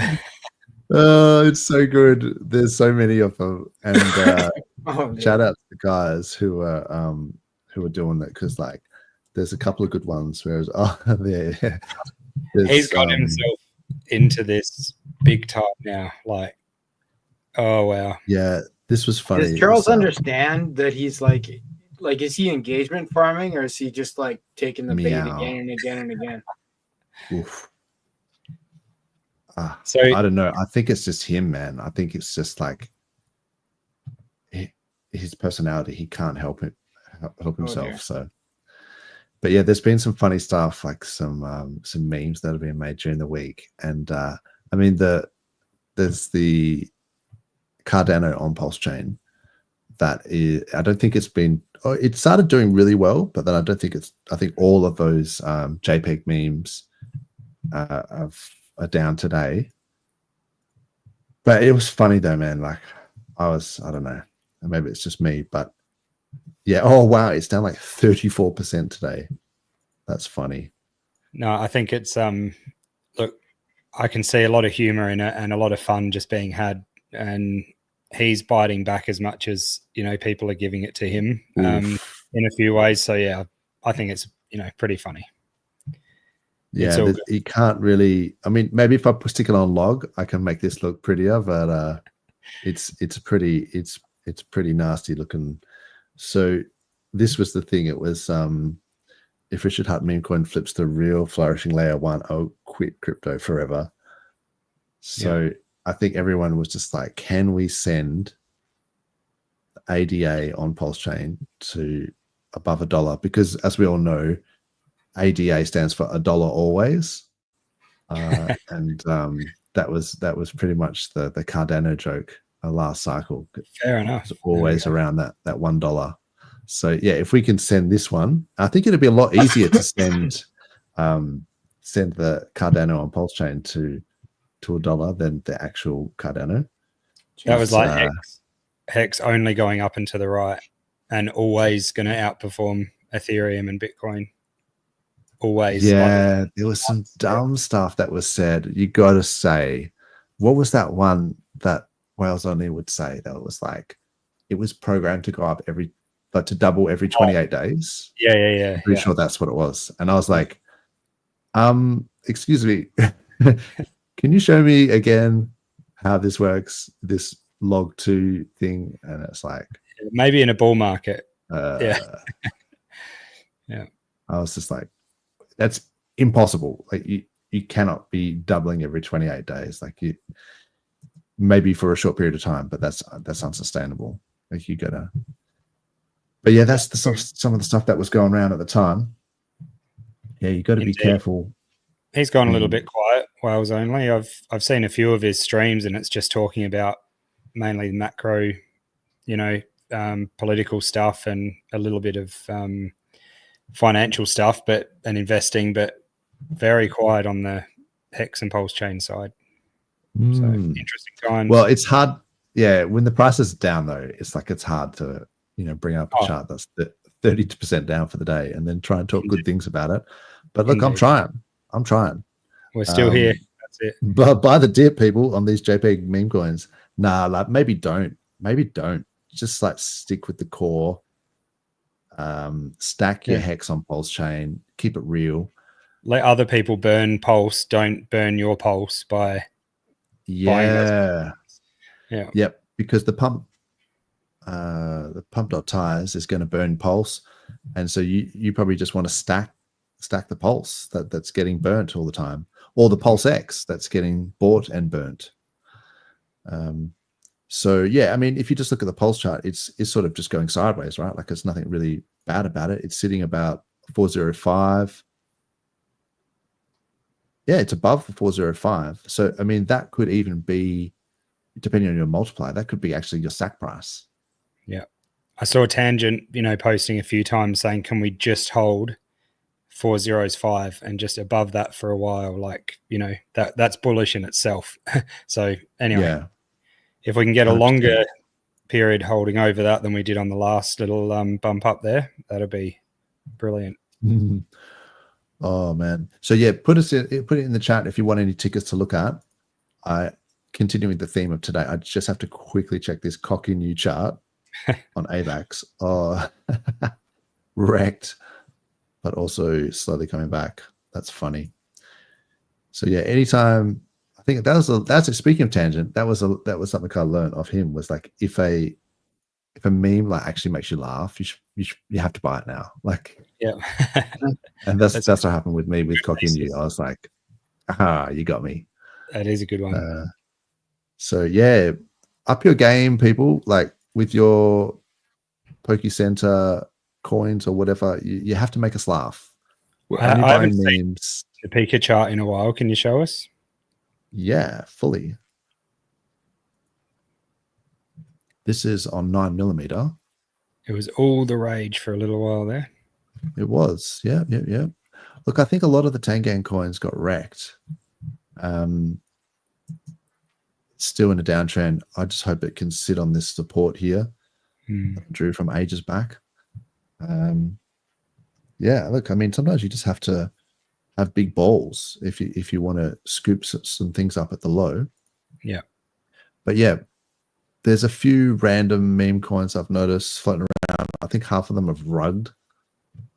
It's so good. There's so many of them, and shout out to the guys who are doing that, because there's a couple of good ones. Whereas he's got himself into this big time now. Oh wow, yeah, this was funny. Does Charles understand that he's is he engagement farming, or is he just taking the bait again and again and again? Oof. So I don't know. I think it's just him, man. I think it's just his personality. He can't help himself. So, but yeah, there's been some funny stuff, some memes that have been made during the week, and there's the Cardano on PulseChain. That is, I don't think it's been. It started doing really well, but then I don't think it's. I think all of those JPEG memes are down today. But it was funny though, man. I don't know. Maybe it's just me, but yeah. Oh wow, it's down 34% today. That's funny. No, I think it's look, I can see a lot of humor in it and a lot of fun just being had, and he's biting back as much as people are giving it to him in a few ways. So yeah, I think it's pretty funny. Yeah, you can't really. I mean, maybe if I stick it on log, I can make this look prettier, but it's pretty nasty looking. So this was the thing. It was if Richard Hart meme coin flips the real flourishing layer 1, I'll quit crypto forever. So I think everyone was just like, can we send ADA on PulseChain to above $1? Because as we all know, ADA stands for $1 always, and that was pretty much the Cardano joke last cycle. Fair enough. It's always around that $1. So yeah, if we can send this one, I think it'd be a lot easier to send the Cardano on PulseChain to $1 than the actual Cardano. That was like Hex only going up and to the right, and always going to outperform Ethereum and Bitcoin. Always. Yeah, there was some dumb stuff that was said. You got to say, what was that one that Wales Only would say that was like, it was programmed to go up to double every 28 days. Yeah. I'm pretty sure that's what it was. And I was like, excuse me, can you show me again how this works, this log 2 thing? And it's like, maybe in a bull market. Yeah. I was just like, that's impossible. Like you cannot be doubling every 28 days. Like you, maybe for a short period of time, but that's unsustainable. Like you gotta. But yeah, that's some of the stuff that was going around at the time. Yeah, you got to be careful. He's gone a little bit quiet. Wales Only. I've seen a few of his streams, and it's just talking about mainly macro, political stuff and a little bit of financial stuff, and investing, but very quiet on the Hex and PulseChain side. So interesting time. Well, it's hard. Yeah, when the price is down though, it's hard to bring up a chart that's 30% down for the day and then try and talk good things about it. But look, I'm trying. We're still here. That's it. But buy the dip, people, on these JPEG meme coins. Nah, like maybe don't. Just like stick with the core. Stack your Hex on PulseChain. Keep it real. Let other people burn Pulse. Don't burn your Pulse by buying those. Yeah. Yep. Because the pump.tires is going to burn Pulse, and so you probably just want to stack the Pulse that's getting burnt all the time, or the PulseX that's getting bought and burnt. So yeah, I mean, if you just look at the Pulse chart, it's sort of just going sideways, right? Like there's nothing really bad about it. It's sitting about 405. Yeah, it's above 405. So I mean, that could even be, depending on your multiplier, that could be actually your stack price. Yeah. I saw Tangent, posting a few times saying, can we just hold 405 and just above that for a while? Like, that's bullish in itself. So anyway, if we can get a longer period holding over that than we did on the last little bump up there, that'll be brilliant. Oh man. So yeah, put it in the chat if you want any tickets to look at. Continuing the theme of today, I just have to quickly check this cocky new chart on AVAX. Oh, wrecked, but also slowly coming back. That's funny. So yeah, anytime, I think that's speaking of Tangent, that was something I learned of him, was like, if a meme like actually makes you laugh, you have to buy it now. Like, yeah. And that's what happened with me with cocky new. I was like, you got me. That is a good one. So yeah, up your game, people. Like with your Poke Center coins or whatever, you have to make us laugh. I haven't seen the Pika chart in a while. Can you show us? Yeah, fully. This is on 9mm. It was all the rage for a little while there. It was, yeah. Look, I think a lot of the Tangan coins got wrecked. Still in a downtrend. I just hope it can sit on this support here. Drew from ages back. Yeah, look, I mean, sometimes you just have to have big balls if you want to scoop some things up at the low. Yeah. But yeah, there's a few random meme coins I've noticed floating around. I think half of them have rugged.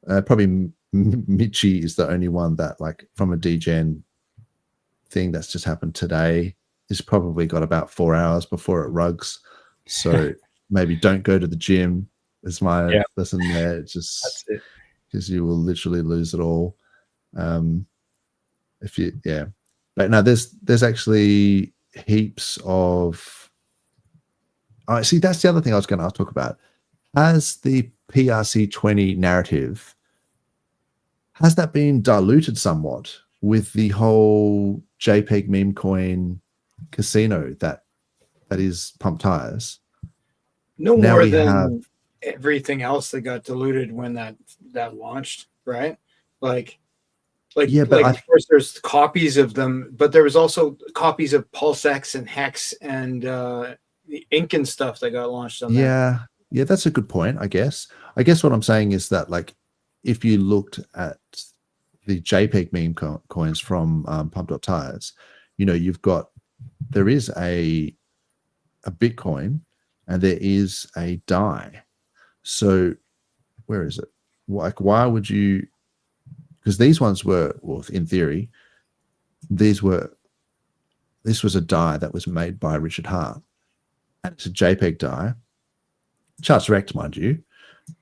Probably Michi is the only one that, like, from a degen thing that's just happened today, is probably got about 4 hours before it rugs. So maybe don't go to the gym is my lesson there. Just because you will literally lose it all. If you, but no, there's actually heaps of. I see. That's the other thing I was going to talk about. Has the PRC20 narrative, has that been diluted somewhat with the whole JPEG meme coin casino that is Pump.tires? No more than everything else that got diluted when that launched, right? Like of course there's copies of them, but there was also copies of PulseX and Hex and the ink and stuff that got launched on that. Yeah, that's a good point, I guess. I guess what I'm saying is that, like, if you looked at the JPEG meme coins from pump.tires, there is a Bitcoin and there is a DAI. So where is it? Like, why would you? Because these ones were, well, in theory, this was a DAI that was made by Richard Hart, and it's a JPEG DAI. Charts Rect, mind you.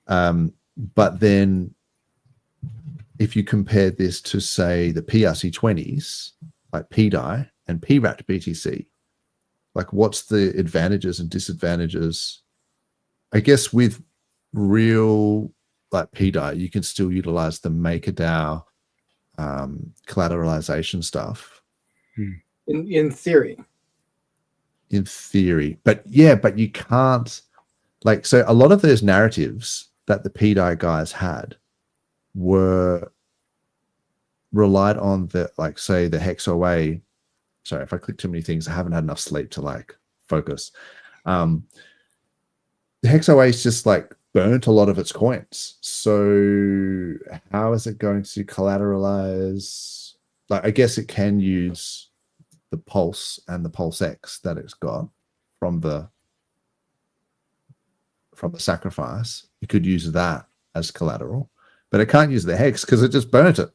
But then if you compare this to, say, the PRC20s, like PDAI and PRAT BTC, like, what's the advantages and disadvantages? I guess with real, like, PDAI, you can still utilize the MakerDAO collateralization stuff. In theory. In theory. But you can't. Like, so a lot of those narratives that the PDAI guys had relied on the, like, say, the HEXOA. Sorry, if I click too many things, I haven't had enough sleep to, like, focus. The HEXOA is just, like, burnt a lot of its coins. So how is it going to collateralize? Like, I guess it can use the Pulse and the PulseX that it's got from the sacrifice. You could use that as collateral, but it can't use the hex because it just burnt it.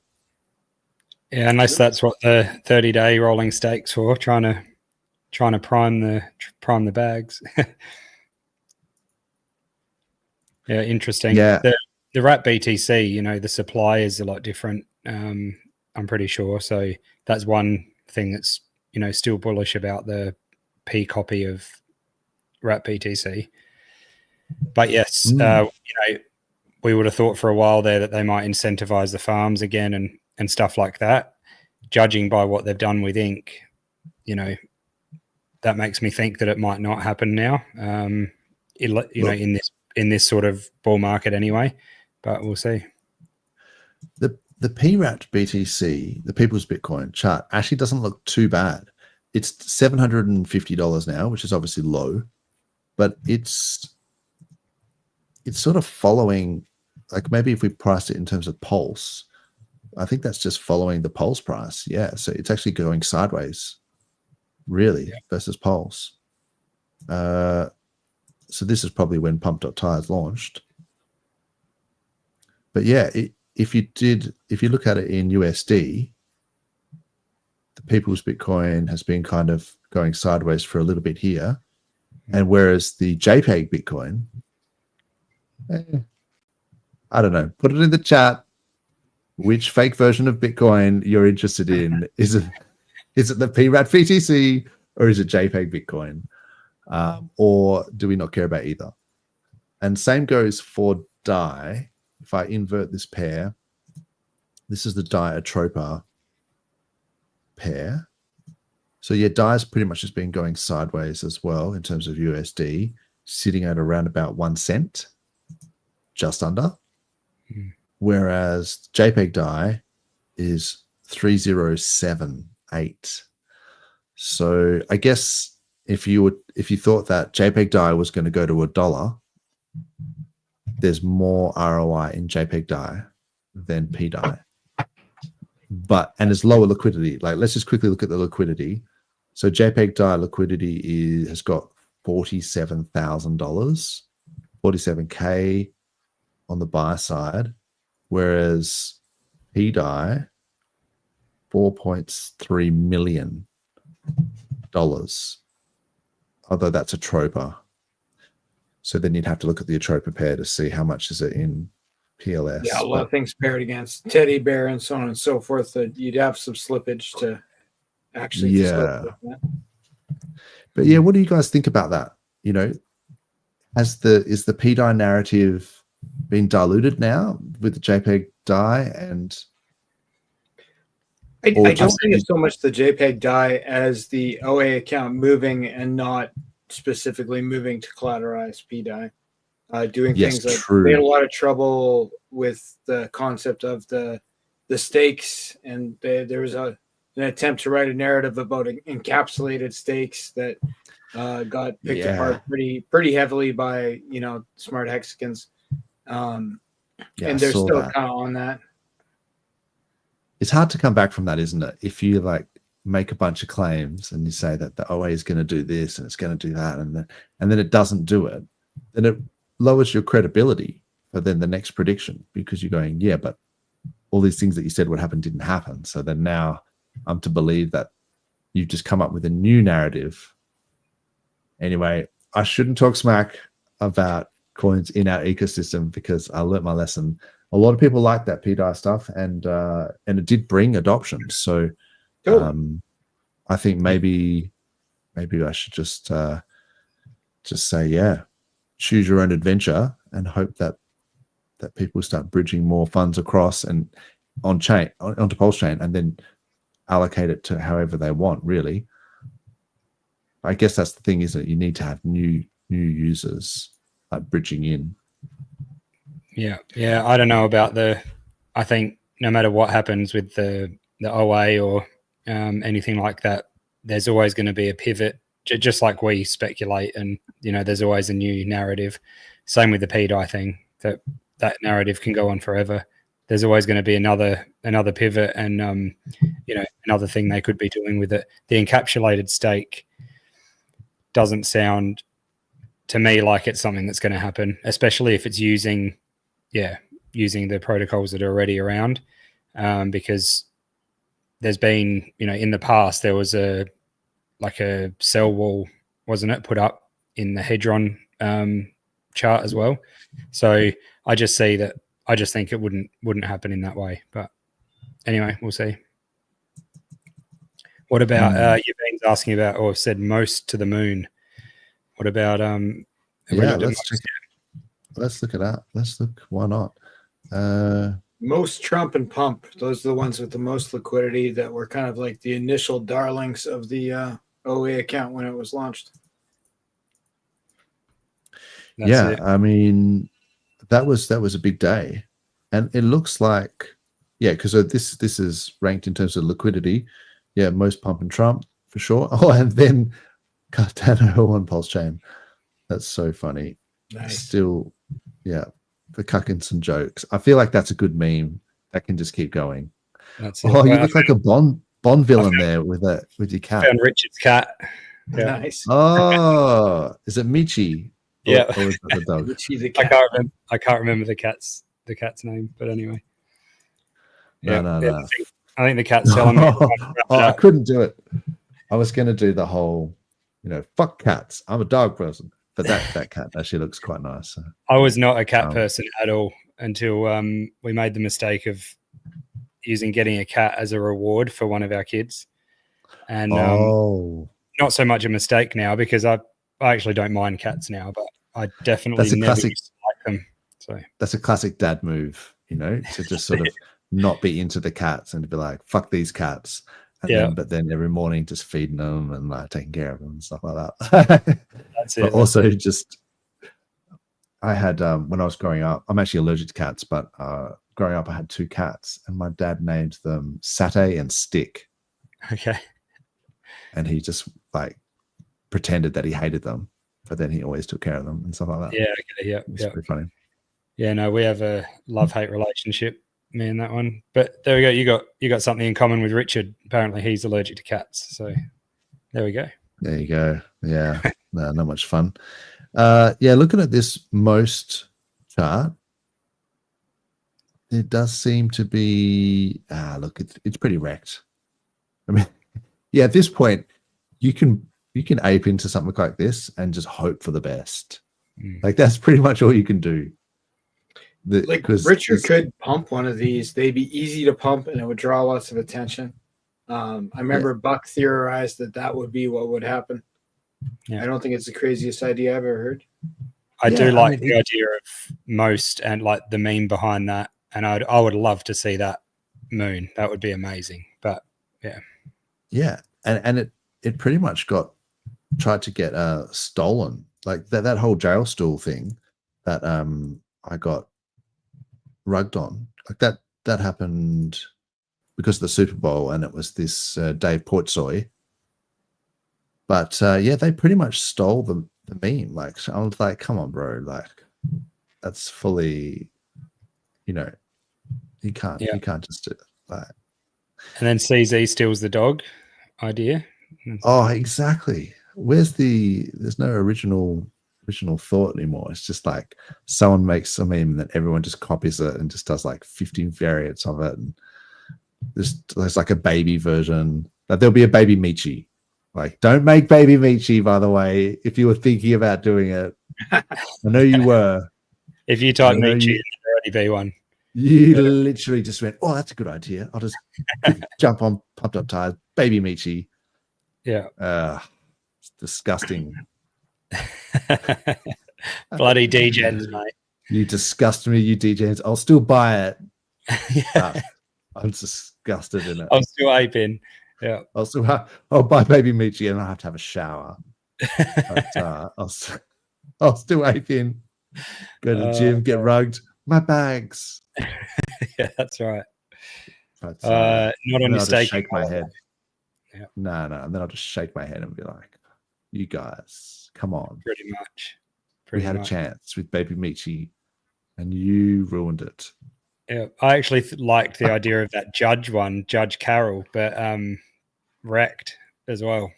Yeah, unless that's what the 30-day rolling stakes for, trying to prime the bags. Yeah, interesting. Yeah, the RAT BTC, the supply is a lot different. I'm pretty sure. So that's one thing that's still bullish about the P copy of RAT BTC. But yes, we would have thought for a while there that they might incentivize the farms again and stuff like that. Judging by what they've done with Ink, that makes me think that it might not happen now. In this sort of bull market anyway. But we'll see. The PRAT BTC, the People's Bitcoin chart, actually doesn't look too bad. It's $750 now, which is obviously low, but it's sort of following, like, maybe if we priced it in terms of Pulse, I think that's just following the Pulse price. Yeah, so it's actually going sideways, really, versus Pulse. So this is probably when pump.tires launched. But yeah, if you look at it in USD, the People's Bitcoin has been kind of going sideways for a little bit here. And whereas the JPEG Bitcoin, I don't know, put it in the chat which fake version of Bitcoin you're interested in. Is it the PRAT BTC or is it JPEG Bitcoin? Or do we not care about either? And same goes for DAI. If I invert this pair, this is the DAI Atropa pair. So yeah, DAI's pretty much has been going sideways as well in terms of USD, sitting at around about 1 cent, just under. Whereas JPEG DAI is 3078. So I guess if you thought that JPEG DAI was going to go to $1, there's more ROI in JPEG DAI than PDAI. And there's lower liquidity. Like, let's just quickly look at the liquidity. So JPEG DAI liquidity has got $47,000, $47K on the buy side, whereas PDI $4.3 million. Although that's a troper. So then you'd have to look at the Atropa pair to see how much is it in PLS. Yeah, a lot of things paired against Teddy Bear and so on and so forth. That you'd have some slippage to actually facilitate that. But yeah, what do you guys think about that? You know, is the PDI narrative being diluted now with the JPEG DAI? And I don't think it's so much the JPEG DAI as the OA account moving and not specifically moving to collateralized PDI. Doing things like they had a lot of trouble with the concept of the stakes, and there was an attempt to write a narrative about encapsulated stakes that got picked apart pretty heavily by smart HEXicans, and they're still kind of on that. It's hard to come back from that, isn't it? If you like make a bunch of claims and you say that the OA is going to do this and it's going to do that, and then it doesn't do it, then it lowers your credibility for then the next prediction, because you're going, yeah, but all these things that you said would happen didn't happen. So then now I'm to believe that you've just come up with a new narrative. Anyway, I shouldn't talk smack about coins in our ecosystem because I learned my lesson. A lot of people like that PDI stuff, and it did bring adoption. So I think maybe I should just say, yeah, choose your own adventure and hope that people start bridging more funds across and onto PulseChain, and then allocate it to however they want, really. I guess that's the thing, isn't it? You need to have new users bridging in. Yeah. I don't know about I think no matter what happens with the OA or anything like that, there's always going to be a pivot, just like we speculate, and there's always a new narrative. Same with the PDI thing, that narrative can go on forever. There's always going to be another pivot, and another thing they could be doing with it. The encapsulated stake doesn't sound to me like it's something that's going to happen, especially if it's using the protocols that are already around, because there's been, in the past, there was a sell wall, wasn't it, put up in the Hedron chart as well. So I just think it wouldn't happen in that way. But anyway, we'll see. What about Yvonne's asking about, or said most to the moon? What about let's look it up. Let's look. Why not? Most Trump and Pump. Those are the ones with the most liquidity that were kind of like the initial darlings of the OA account when it was launched. I mean, that was a big day, and it looks like because this is ranked in terms of liquidity. Yeah, most Pump and Trump for sure. Oh, and then Cardano on PulseChain. That's so funny. Nice. Still, for cucking some jokes. I feel like that's a good meme that can just keep going. That's it. You look like a Bond villain there with your cat. Found Richard's cat. Yeah. Nice. Oh, is it Michi? Yeah. Or is it the dog? Michi the cat. I can't remember the cat's name, but anyway. No. I think the cat's telling me. I couldn't do it. I was going to do the whole, fuck cats. I'm a dog person. But that cat actually looks quite nice. So. I was not a cat person at all until we made the mistake of getting a cat as a reward for one of our kids. And not so much a mistake now, because I actually don't mind cats now, but I definitely never used to like them. So that's a classic dad move, to just sort of not be into the cats and to be like, fuck these cats. And but then every morning just feeding them and like taking care of them and stuff like that. That's it. But also I had, when I was growing up, I'm actually allergic to cats, but growing up I had 2 cats and my dad named them Satay and Stick. Okay. And he just like pretended that he hated them, but then he always took care of them and stuff like that. Yeah. Okay. It's pretty funny. Yeah. No, we have a love-hate relationship. Me and that one, but there we go. You got something in common with Richard. Apparently, he's allergic to cats. So there we go. There you go. Yeah, no, not much fun. Looking at this most chart, it does seem to be look, it's pretty wrecked. I mean, yeah, at this point, you can ape into something like this and just hope for the best. Like that's pretty much all you can do. Like Richard could pump one of these. They'd be easy to pump and it would draw lots of attention. I remember Buck theorized that would be what would happen. I don't think it's the craziest idea I've ever heard. I do like the idea of most and like the meme behind that. And I would love to see that moon. That would be amazing. But yeah. And it pretty much tried to get stolen. Like that whole jail stool thing that I got rugged on. Like that happened because of the Super Bowl, and it was this Dave Portnoy. But they pretty much stole the meme. Like I was like, come on, bro. Like that's fully, you can't just do it. Like, and then CZ steals the dog idea. Oh, exactly. There's no original thought anymore. It's just like someone makes a meme and then everyone just copies it and just does like 15 variants of it. And there's like a baby version. Like there'll be a baby Michi. Like, don't make baby Michi, by the way, if you were thinking about doing it. I know you were. If you type Michi, there'll already be one. You literally just went, oh, that's a good idea. I'll just jump on pump.tires, baby Michi. Yeah. It's disgusting. Bloody DJs, mate. You disgust me, you DJs. I'll still buy it. I'm disgusted in it. I'm still aping. Yeah. I'll buy baby Michi and I'll have to have a shower. But, I'll still ape in. Go to the gym, get rugged. My bags. Yeah, that's right. But, not on your stake. Shake my head. Yeah. No. And then I'll just shake my head and be like, you guys, come on. Pretty much. We had a chance with baby Michi and you ruined it. Yeah, I actually liked the idea of that Judge one, Judge Carroll, but wrecked as well.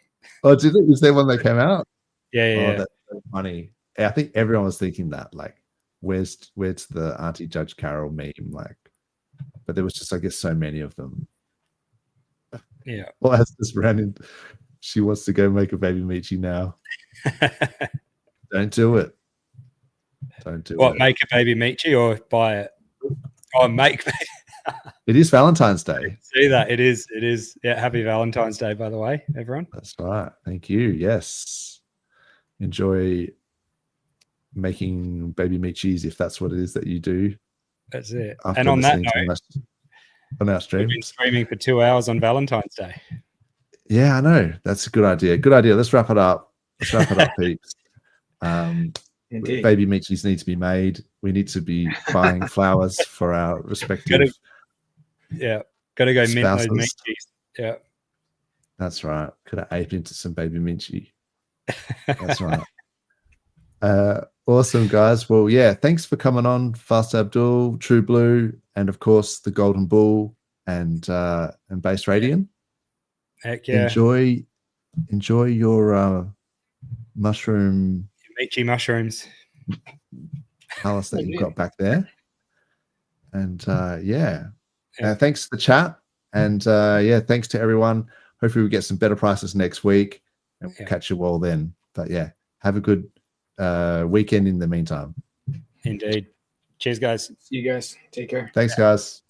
Oh, did it? Was there one that came out? Yeah. Oh, that's so funny. I think everyone was thinking that, like, where's the Auntie Judge Carroll meme? Like, but there was just, I guess, so many of them. Yeah. Well, as this ran in, she wants to go make a baby Michi now. Don't do it. Don't do it. What, make a baby Michi or buy it? Oh, make. It is Valentine's Day. See that? It is. Yeah, happy Valentine's Day, by the way, everyone. That's right. Thank you. Yes. Enjoy making baby Michis if that's what it is that you do. That's it. And on that note, on our stream, we've been streaming for 2 hours on Valentine's Day. Yeah, I know. That's a good idea. Good idea. Let's wrap it up. Peeps. Baby Michis need to be made. We need to be buying flowers for our respective. Gotta go mint those Michis. Yeah, that's right. Could have aped into some baby Michi. That's right. Awesome, guys. Well, yeah, thanks for coming on, Fast Abdul, True Blue, and of course the Golden Bull and Base Radian. Heck yeah. Enjoy your mushroom. Michi mushrooms. Palace that you've got back there. And thanks for the chat. And thanks to everyone. Hopefully we get some better prices next week and we'll catch you all then. But yeah, have a good weekend in the meantime. Indeed. Cheers, guys. See you guys. Take care. Thanks, guys.